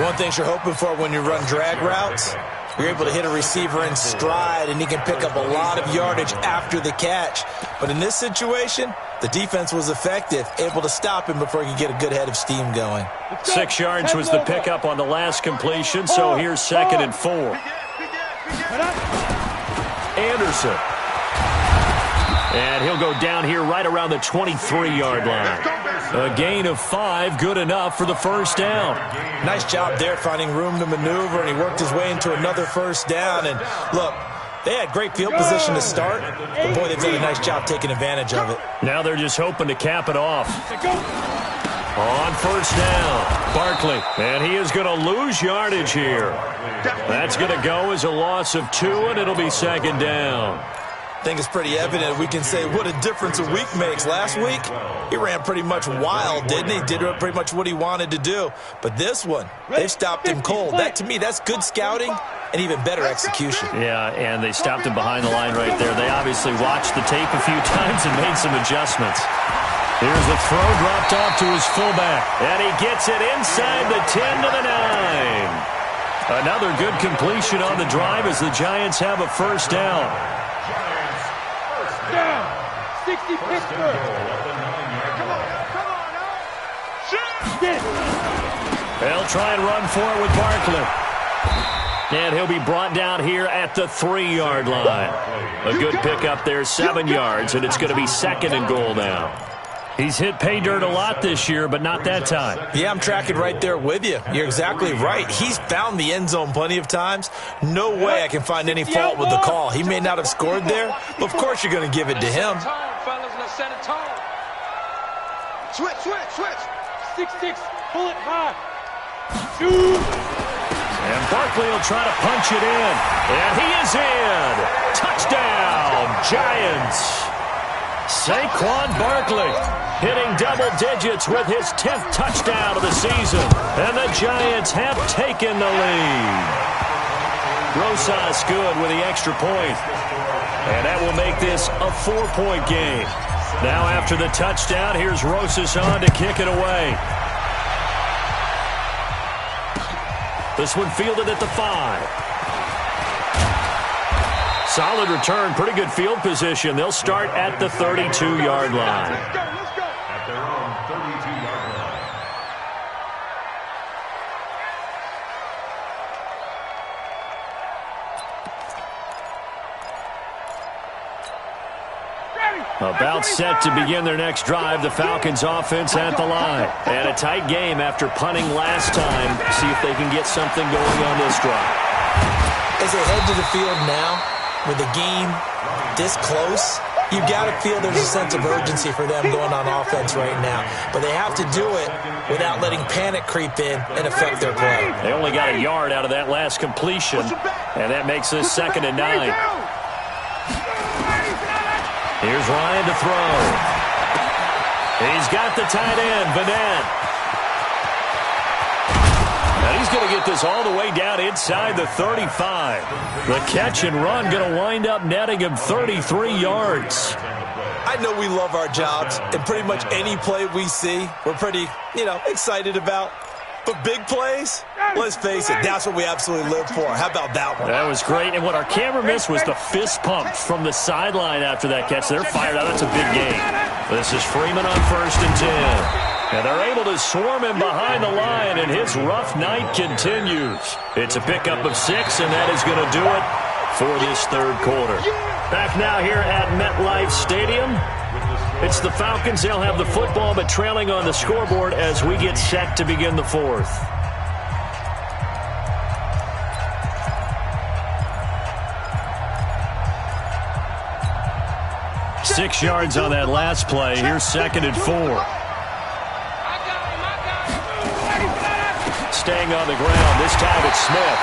Speaker 4: One thing you're hoping for when you run drag routes, you're able to hit a receiver in stride, and he can pick up a lot of yardage after the catch. But in this situation, the defense was effective, able to stop him before he could get a good head of steam going.
Speaker 2: 6 yards was the pickup on the last completion, so here's 2nd and 4. Anderson. And he'll go down here right around the 23-yard line. A gain of 5, good enough for the first down.
Speaker 4: Nice job there finding room to maneuver, and he worked his way into another first down. And look, they had great field position to start, but boy, they've done a nice job taking advantage of it.
Speaker 2: Now they're just hoping to cap it off. On first down, Barkley. And he is going to lose yardage here. That's going to go as a loss of 2, and it'll be 2nd down.
Speaker 4: I think it's pretty evident. We can say what a difference a week makes. Last week, he ran pretty much wild, didn't he? Did pretty much what he wanted to do. But this one, they've stopped him cold. That, to me, that's good scouting and even better execution.
Speaker 2: Yeah, and they stopped him behind the line right there. They obviously watched the tape a few times and made some adjustments. Here's the throw dropped off to his fullback. And he gets it inside the 10 to the 9. Another good completion on the drive as the Giants have a first down.
Speaker 6: 60 Pittsburgh. Come on now. Shoot.
Speaker 2: They'll try and run for it with Barkley. And he'll be brought down here at the 3-yard line. A good pickup there, 7 yards, and it's going to be 2nd and goal now. He's hit pay dirt a lot this year, but not that time.
Speaker 4: Yeah, I'm tracking right there with you. You're exactly right. He's found the end zone plenty of times. No way I can find any fault with the call. He may not have scored there, but of course you're going to give it to him.
Speaker 6: Switch.
Speaker 7: 6-6, pull it high. Shoot.
Speaker 2: And Barkley will try to punch it in. And he is in. Touchdown, Giants. Saquon Barkley hitting double digits with his 10th touchdown of the season. And the Giants have taken the lead. Rosas good with the extra point. And that will make this a 4-point game. Now after the touchdown, here's Rosas on to kick it away. This one fielded at the 5. Solid return, pretty good field position. They'll start at the 32-yard line.
Speaker 6: Let's go.
Speaker 5: At their own 32-yard line.
Speaker 2: About set to begin their next drive, the Falcons offense at the line. And a tight game after punting last time. See if they can get something going on this drive.
Speaker 4: As they head to the field now, with the game this close, you got to feel there's a sense of urgency for them going on offense right now. But they have to do it without letting panic creep in and affect their play.
Speaker 2: They only got a yard out of that last completion, and that makes this 2nd and 9. Here's Ryan to throw. He's got the tight end, Vanette. And he's going to get this all the way down inside the 35. The catch and run going to wind up netting him 33 yards.
Speaker 4: I know we love our jobs, and pretty much any play we see, we're pretty, excited about. But big plays, let's face it, that's what we absolutely live for. How about that one?
Speaker 2: That was great. And what our camera missed was the fist pump from the sideline after that catch. They're fired out. That's a big game. This is Freeman on 1st and 10. And they're able to swarm him behind the line, and his rough night continues. It's a pickup of 6, and that is going to do it for this 3rd quarter. Back now here at MetLife Stadium. It's the Falcons. They'll have the football, but trailing on the scoreboard as we get set to begin the 4th. Six yards on that last play. Here's 2nd and 4. Staying on the ground. This time it's Smith.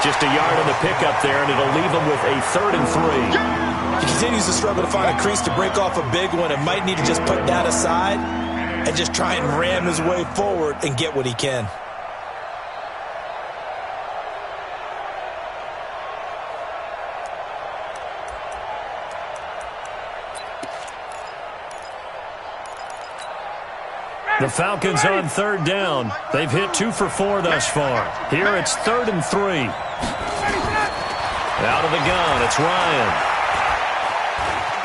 Speaker 2: Just a yard on the pickup there, and it'll leave him with a 3rd and 3.
Speaker 4: He continues to struggle to find a crease to break off a big one and might need to just put that aside and just try and ram his way forward and get what he can.
Speaker 2: The Falcons on third down. They've hit 2 for 4 thus far. Here it's 3rd and 3. Out of the gun, it's Ryan.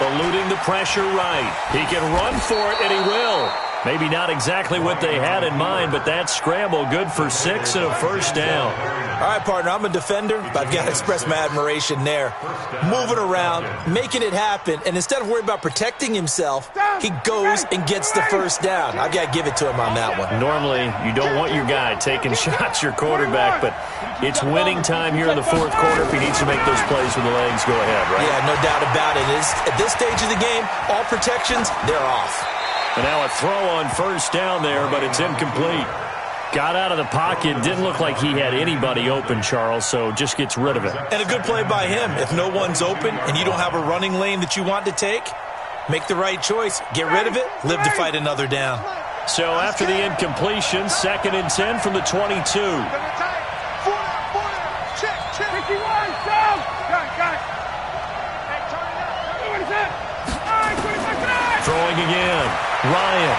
Speaker 2: Eluding the pressure right. He can run for it, and he will. Maybe not exactly what they had in mind, but that scramble good for 6 and a first down.
Speaker 4: All right, partner, I'm a defender, but I've got to express my admiration there. Moving around, making it happen, and instead of worrying about protecting himself, he goes and gets the first down. I've got to give it to him on that one.
Speaker 2: Normally, you don't want your guy taking shots, your quarterback, but it's winning time here in the fourth quarter. If he needs to make those plays with the legs, go ahead, right?
Speaker 4: Yeah, no doubt about it. At this stage of the game, all protections, they're off.
Speaker 2: And now a throw on first down there, but it's incomplete. Got out of the pocket. Didn't look like he had anybody open, Charles, so just gets rid of it.
Speaker 4: And a good play by him. If no one's open and you don't have a running lane that you want to take, make the right choice. Get rid of it. Live to fight another down.
Speaker 2: So after the incompletion, 2nd and 10 from the 22. Throwing again. Ryan.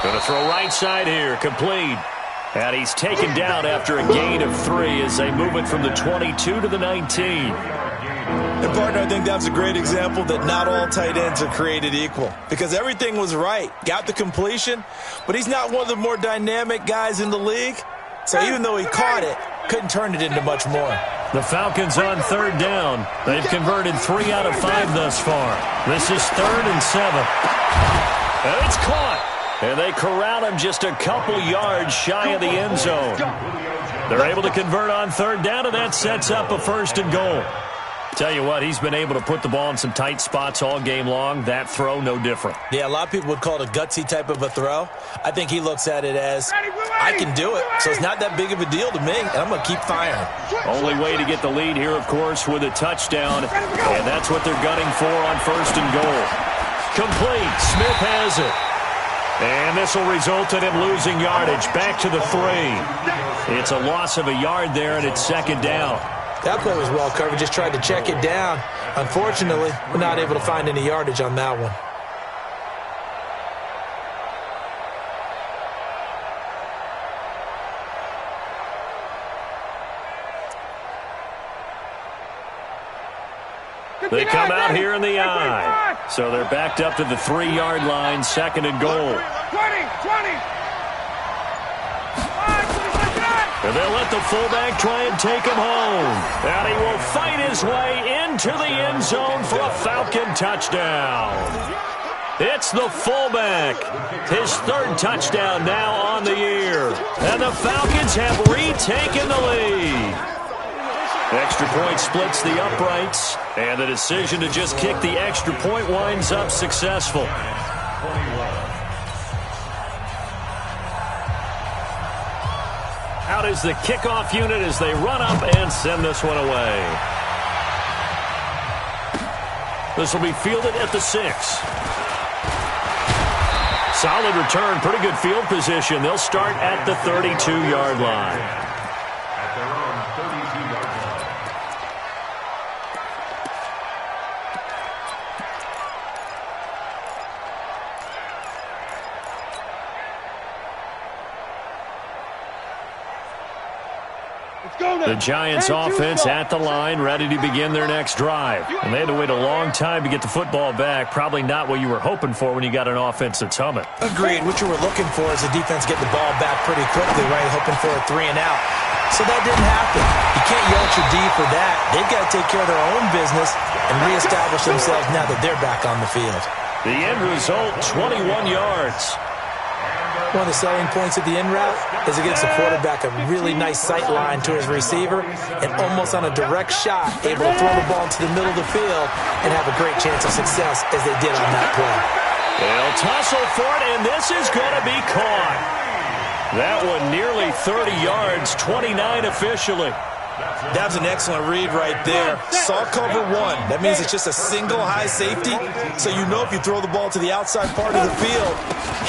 Speaker 2: Going to throw right side here. Complete. And he's taken down after a gain of 3 as they move it from the 22 to the 19.
Speaker 4: And, partner, I think that's a great example that not all tight ends are created equal. Because everything was right. Got the completion. But he's not one of the more dynamic guys in the league. So even though he caught it, couldn't turn it into much more.
Speaker 2: The Falcons on third down. They've converted 3 out of 5 thus far. This is 3rd and 7. And it's caught. And they corral him just a couple yards shy of the end zone. They're able to convert on third down, and that sets up a 1st and goal. Tell you what, he's been able to put the ball in some tight spots all game long. That throw, no different.
Speaker 4: Yeah, a lot of people would call it a gutsy type of a throw. I think he looks at it as, I can do it, so it's not that big of a deal to me, and I'm going to keep firing.
Speaker 2: Only way to get the lead here, of course, with a touchdown, and that's what they're gunning for on 1st and goal. Complete. Smith has it. And this will result in him losing yardage. Back to the 3. It's a loss of a yard there, and it's 2nd down.
Speaker 4: That play was well covered. Just tried to check it down. Unfortunately, we're not able to find any yardage on that one.
Speaker 2: They come out here in the eye. So they're backed up to the 3-yard line, 2nd and goal.
Speaker 7: 20.
Speaker 2: And they'll let the fullback try and take him home. And he will fight his way into the end zone for a Falcon touchdown. It's the fullback. His 3rd touchdown now on the year. And the Falcons have retaken the lead. Extra point splits the uprights, and the decision to just kick the extra point winds up successful. Out is the kickoff unit as they run up and send this one away. This will be fielded at the 6. Solid return, pretty good field position. They'll start at the 32-yard line. The Giants offense at the line, ready to begin their next drive. And they had to wait a long time to get the football back. Probably not what you were hoping for when you got an offense that's humming.
Speaker 4: Agreed. What you were looking for is the defense getting the ball back pretty quickly, right? Hoping for a 3 and out. So that didn't happen. You can't yell at your D for that. They've got to take care of their own business and reestablish themselves now that they're back on the field.
Speaker 2: The end result, 21 yards.
Speaker 4: One of the selling points of the in route is it gives the quarterback a really nice sight line to his receiver and almost on a direct shot able to throw the ball into the middle of the field and have a great chance of success as they did on that play.
Speaker 2: They'll tussle for it, and this is going to be caught. That one nearly 30 yards, 29 officially.
Speaker 4: That was an excellent read right there. Saw cover one. That means it's just a single high safety. So you know if you throw the ball to the outside part of the field,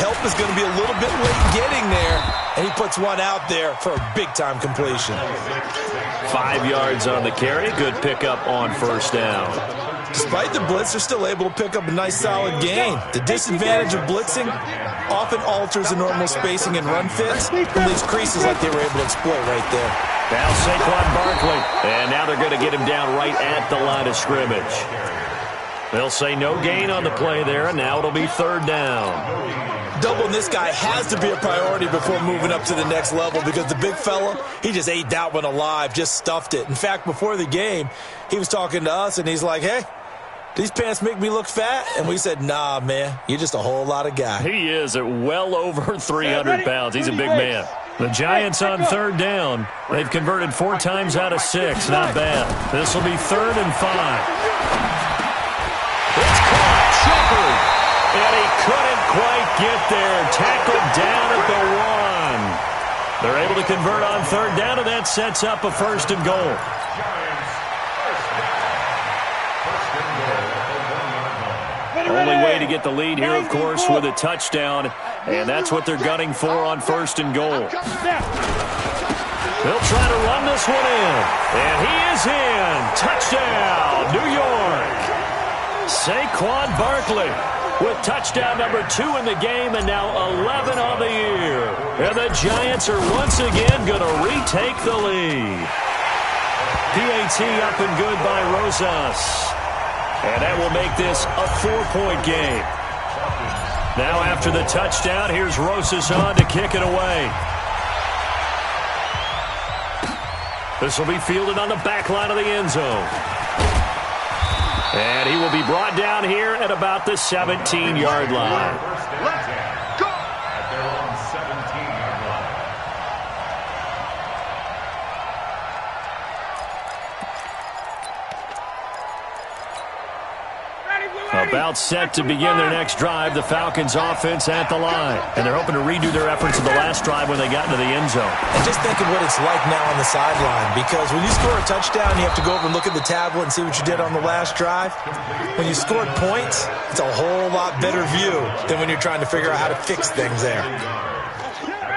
Speaker 4: help is going to be a little bit late getting there. And he puts one out there for a big-time completion.
Speaker 2: 5 yards on the carry. Good pickup on first down.
Speaker 4: Despite the blitz, they're still able to pick up a nice solid gain. The disadvantage of blitzing often alters the normal spacing and run fits and leaves creases like they were able to exploit right there.
Speaker 2: Now Saquon Barkley. And now they're going to get him down right at the line of scrimmage. They'll say no gain on the play there, and now it'll be third down.
Speaker 4: Doubling this guy has to be a priority before moving up to the next level because the big fella, he just ate that one alive, just stuffed it. In fact, before the game, he was talking to us, and he's like, hey, these pants make me look fat? And we said, nah, man, you're just a whole lot of guy.
Speaker 2: He is at well over 300 pounds. He's a big man. The Giants on third down. They've converted 4 times out of 6. Not bad. This will be 3rd and 5. It's caught. Shepard. And he couldn't quite get there. Tackled down at the 1. They're able to convert on third down, and that sets up a 1st and goal. Only way to get the lead here, of course, with a touchdown. And that's what they're gunning for on 1st and goal. They'll try to run this one in. And he is in. Touchdown, New York. Saquon Barkley with touchdown number 2 in the game and now 11 on the year. And the Giants are once again going to retake the lead. PAT up and good by Rosas. And that will make this a 4-point game. Now after the touchdown, here's Rosas on to kick it away. This will be fielded on the back line of the end zone. And he will be brought down here at about the 17-yard line.
Speaker 6: Let's go!
Speaker 5: At their own 17-yard line.
Speaker 2: About set to begin their next drive, the Falcons offense at the line. And they're hoping to redo their efforts of the last drive when they got into the end zone.
Speaker 4: And just think of what it's like now on the sideline, because when you score a touchdown, you have to go over and look at the tablet and see what you did on the last drive. When you scored points, it's a whole lot better view than when you're trying to figure out how to fix things there.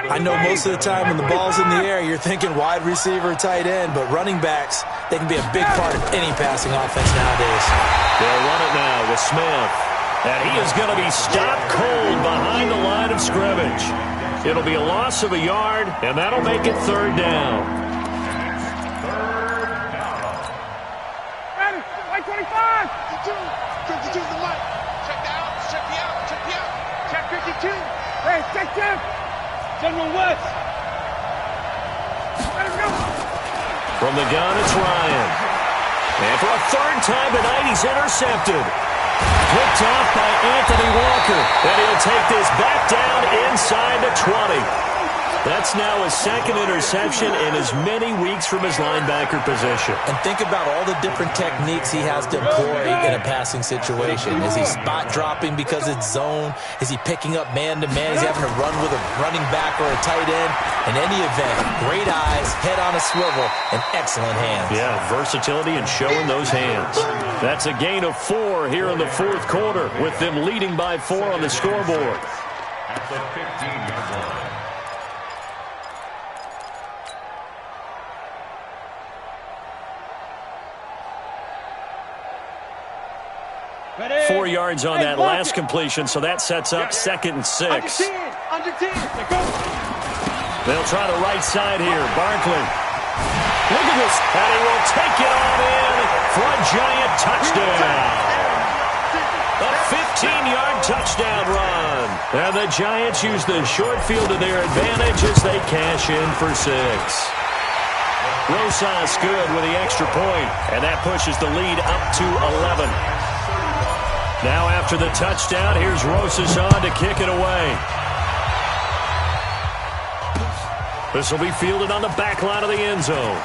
Speaker 4: I know most of the time when the ball's in the air, you're thinking wide receiver, tight end, but running backs, they can be a big part of any passing offense nowadays.
Speaker 2: They'll run it now with Smith. And he is going to be stopped cold behind the line of scrimmage. It'll be a loss of a yard, and that'll make it third down.
Speaker 6: Ready? White 25. 52 is the mic. Check the out. Check the out. Check the out. Check 52. Hey, check them. General West. Let him go.
Speaker 2: From the gun, it's Ryan. And for a 3rd time tonight, he's intercepted. Picked off by Anthony Walker. And he'll take this back down inside the 20. That's now his 2nd interception in as many weeks from his linebacker position.
Speaker 4: And think about all the different techniques he has to employ in a passing situation. Is he spot dropping because it's zone? Is he picking up man-to-man? Is he having to run with a running back or a tight end? In any event, great eyes, head on a swivel, and excellent hands.
Speaker 2: Yeah, versatility and showing those hands. That's a gain of 4 here in the 4th quarter, with them leading by 4 on the scoreboard.
Speaker 5: At the 15-yard line.
Speaker 2: 4 yards on that last completion, so that sets up 2nd and 6.
Speaker 6: Under 10.
Speaker 2: They'll try the right side here. Barkley. Look at this. And he will take it on in for a giant touchdown. A 15-yard touchdown run. And the Giants use the short field to their advantage as they cash in for 6. Rosas good with the extra point, and that pushes the lead up to 11. Now after the touchdown, here's Rosas on to kick it away. This will be fielded on the back line of the end zone.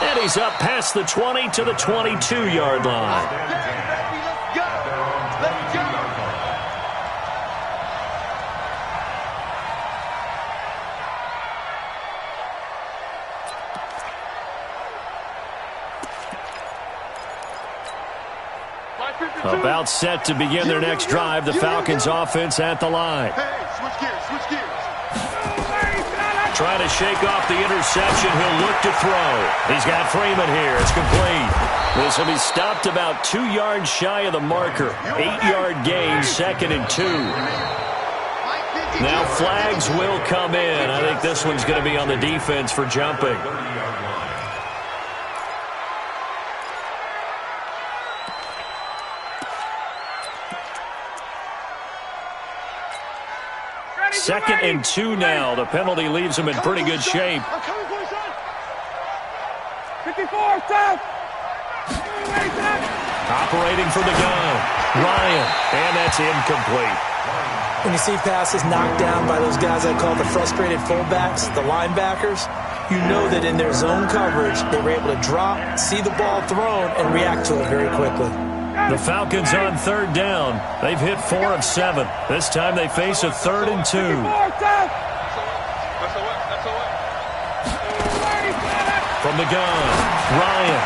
Speaker 2: And he's up past the 20 to the 22-yard line.
Speaker 6: Let's go. Let's go.
Speaker 2: About set to begin their next drive, the Falcons offense at the line.
Speaker 6: Hey, switch gears, switch gears.
Speaker 2: Trying to shake off the interception. He'll look to throw. He's got Freeman here. It's complete. This will be stopped about 2 yards shy of the marker. 8-yard gain, 2nd and 2. Now flags will come in. I think this one's going to be on the defense for jumping. Second and 2 now. The penalty leaves him in pretty good shape.
Speaker 6: 54, stop!
Speaker 2: Operating from the gun. Ryan. And that's incomplete.
Speaker 4: When you see passes knocked down by those guys I call the frustrated fullbacks, the linebackers, you know that in their zone coverage, they were able to drop, see the ball thrown, and react to it very quickly.
Speaker 2: The Falcons on 3rd down. They've hit 4 of 7. This time they face a 3rd and 2. From the gun, Ryan.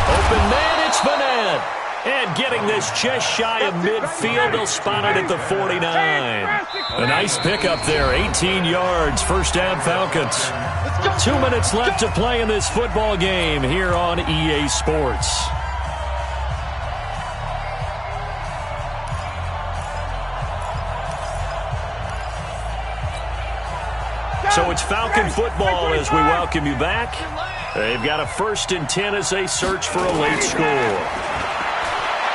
Speaker 2: Open man, it's Vanette. And getting this just shy of midfield, they'll spot it at the 49. A nice pickup there, 18 yards, 1st down Falcons. 2 minutes left to play in this football game here on EA Sports. So it's Falcon football as we welcome you back. They've got a 1st and 10 as they search for a late score.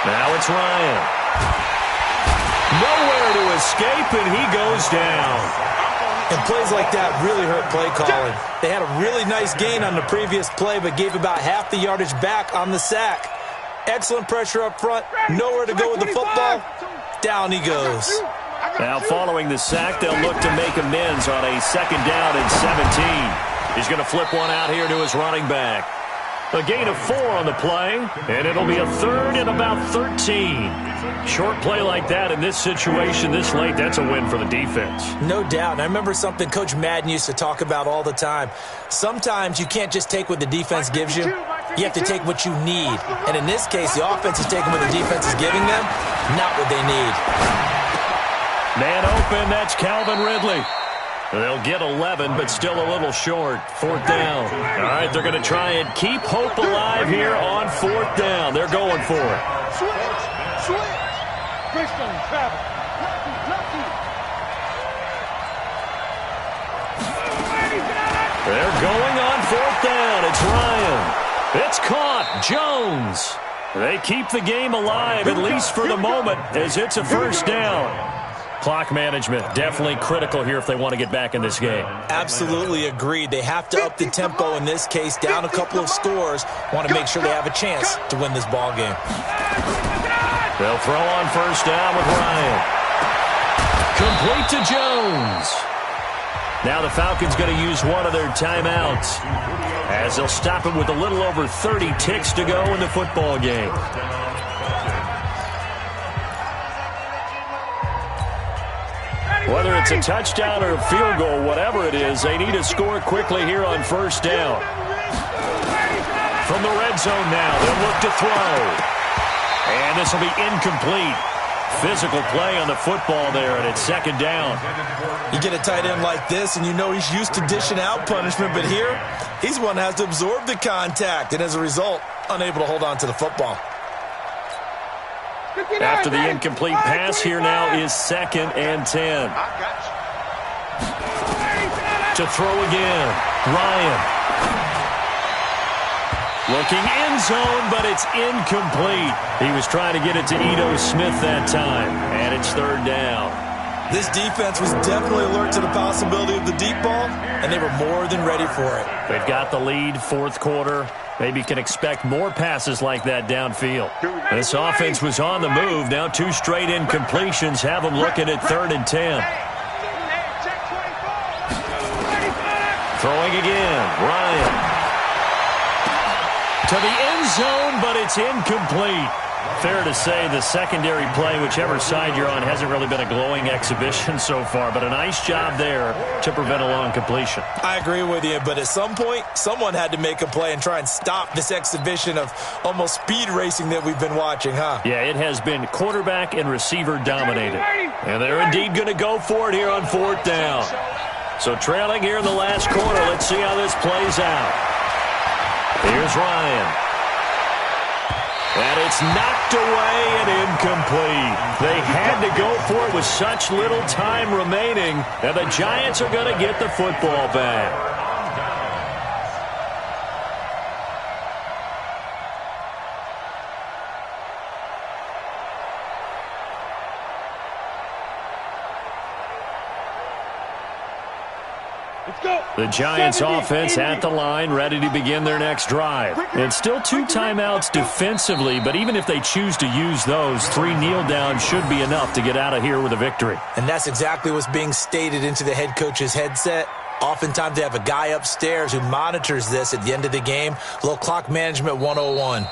Speaker 2: Now it's Ryan. Nowhere to escape, and he goes down.
Speaker 4: And plays like that really hurt play calling. They had a really nice gain on the previous play, but gave about half the yardage back on the sack. Excellent pressure up front. Nowhere to go with the football. Down he goes.
Speaker 2: Now following the sack, they'll look to make amends on a 2nd down and 17. He's going to flip one out here to his running back. A gain of 4 on the play, and it'll be a 3rd and about 13. Short play like that in this situation this late, that's a win for the defense.
Speaker 4: No doubt. And I remember something Coach Madden used to talk about all the time. Sometimes you can't just take what the defense gives you. You have to take what you need. And in this case, the offense is taking what the defense is giving them, not what they need.
Speaker 2: Man open, that's Calvin Ridley. They'll get 11, but still a little short. 4th down. All right, they're going to try and keep hope alive here on 4th down. They're going for it. They're going on 4th down. It's Ryan. It's caught. Jones. They keep the game alive, at least for the moment, as it's a 1st down. Clock management definitely critical here if they want to get back in this game.
Speaker 4: Absolutely agreed. They have to up the tempo in this case, down a couple of scores. Want to make sure they have a chance to win this ball game.
Speaker 2: They'll throw on 1st down with Ryan. Complete to Jones. Now the Falcons going to use one of their timeouts as they'll stop it with a little over 30 ticks to go in the football game. Whether it's a touchdown or a field goal, whatever it is, they need to score quickly here on 1st down. From the red zone now, they'll look to throw. And this will be incomplete. Physical play on the football there, and it's 2nd down.
Speaker 4: You get a tight end like this, and you know he's used to dishing out punishment, but here, he's one that has to absorb the contact, and as a result, unable to hold on to the football.
Speaker 2: After the incomplete pass, here now is 2nd and 10. To throw again, Ryan. Looking end zone, but it's incomplete. He was trying to get it to Ito Smith that time, and it's 3rd down.
Speaker 4: This defense was definitely alert to the possibility of the deep ball, and they were more than ready for it.
Speaker 2: They've got the lead, 4th quarter. Maybe can expect more passes like that downfield. This offense was on the move. Now 2 straight incompletions have them looking at 3rd and 10. Throwing again, Ryan. To the end zone, but it's incomplete. Fair to say the secondary play, whichever side you're on, hasn't really been a glowing exhibition so far, but a nice job there to prevent a long completion.
Speaker 4: I agree with you, but at some point, someone had to make a play and try and stop this exhibition of almost speed racing that we've been watching, huh?
Speaker 2: Yeah, it has been quarterback and receiver dominated. And they're indeed going to go for it here on 4th down. So trailing here in the last quarter, let's see how this plays out. Here's Ryan. And it's knocked away and incomplete. They had to go for it with such little time remaining, and the Giants are going to get the football back. The Giants offense at the line, ready to begin their next drive. It's still 2 timeouts defensively, but even if they choose to use those, 3 kneel downs should be enough to get out of here with a victory.
Speaker 4: And that's exactly what's being stated into the head coach's headset. Oftentimes they have a guy upstairs who monitors this at the end of the game. Little clock management 101.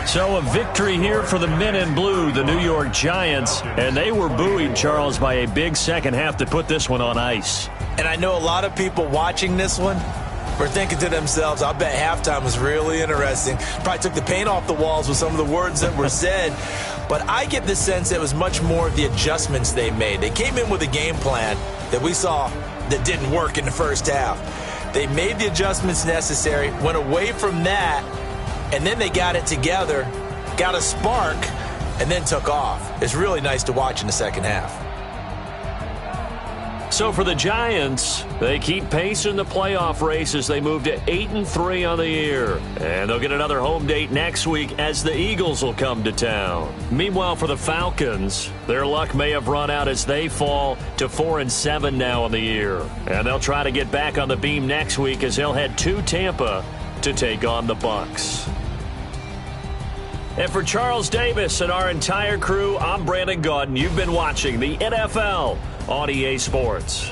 Speaker 2: So a victory here for the men in blue, the New York Giants, and they were buoyed, Charles, by a big second half to put this one on ice.
Speaker 4: And I know a lot of people watching this one were thinking to themselves, I bet halftime was really interesting. Probably took the paint off the walls with some of the words that were said. But I get the sense it was much more of the adjustments they made. They came in with a game plan that we saw that didn't work in the first half. They made the adjustments necessary, went away from that, and then they got it together, got a spark, and then took off. It's really nice to watch in the second half.
Speaker 2: So for the Giants, they keep pace in the playoff race as they move to 8-3 on the year. And they'll get another home date next week as the Eagles will come to town. Meanwhile, for the Falcons, their luck may have run out as they fall to 4-7 now on the year. And they'll try to get back on the beam next week as they'll head to Tampa to take on the Bucs. And for Charles Davis and our entire crew, I'm Brandon Gaudin. You've been watching the NFL on EA Sports.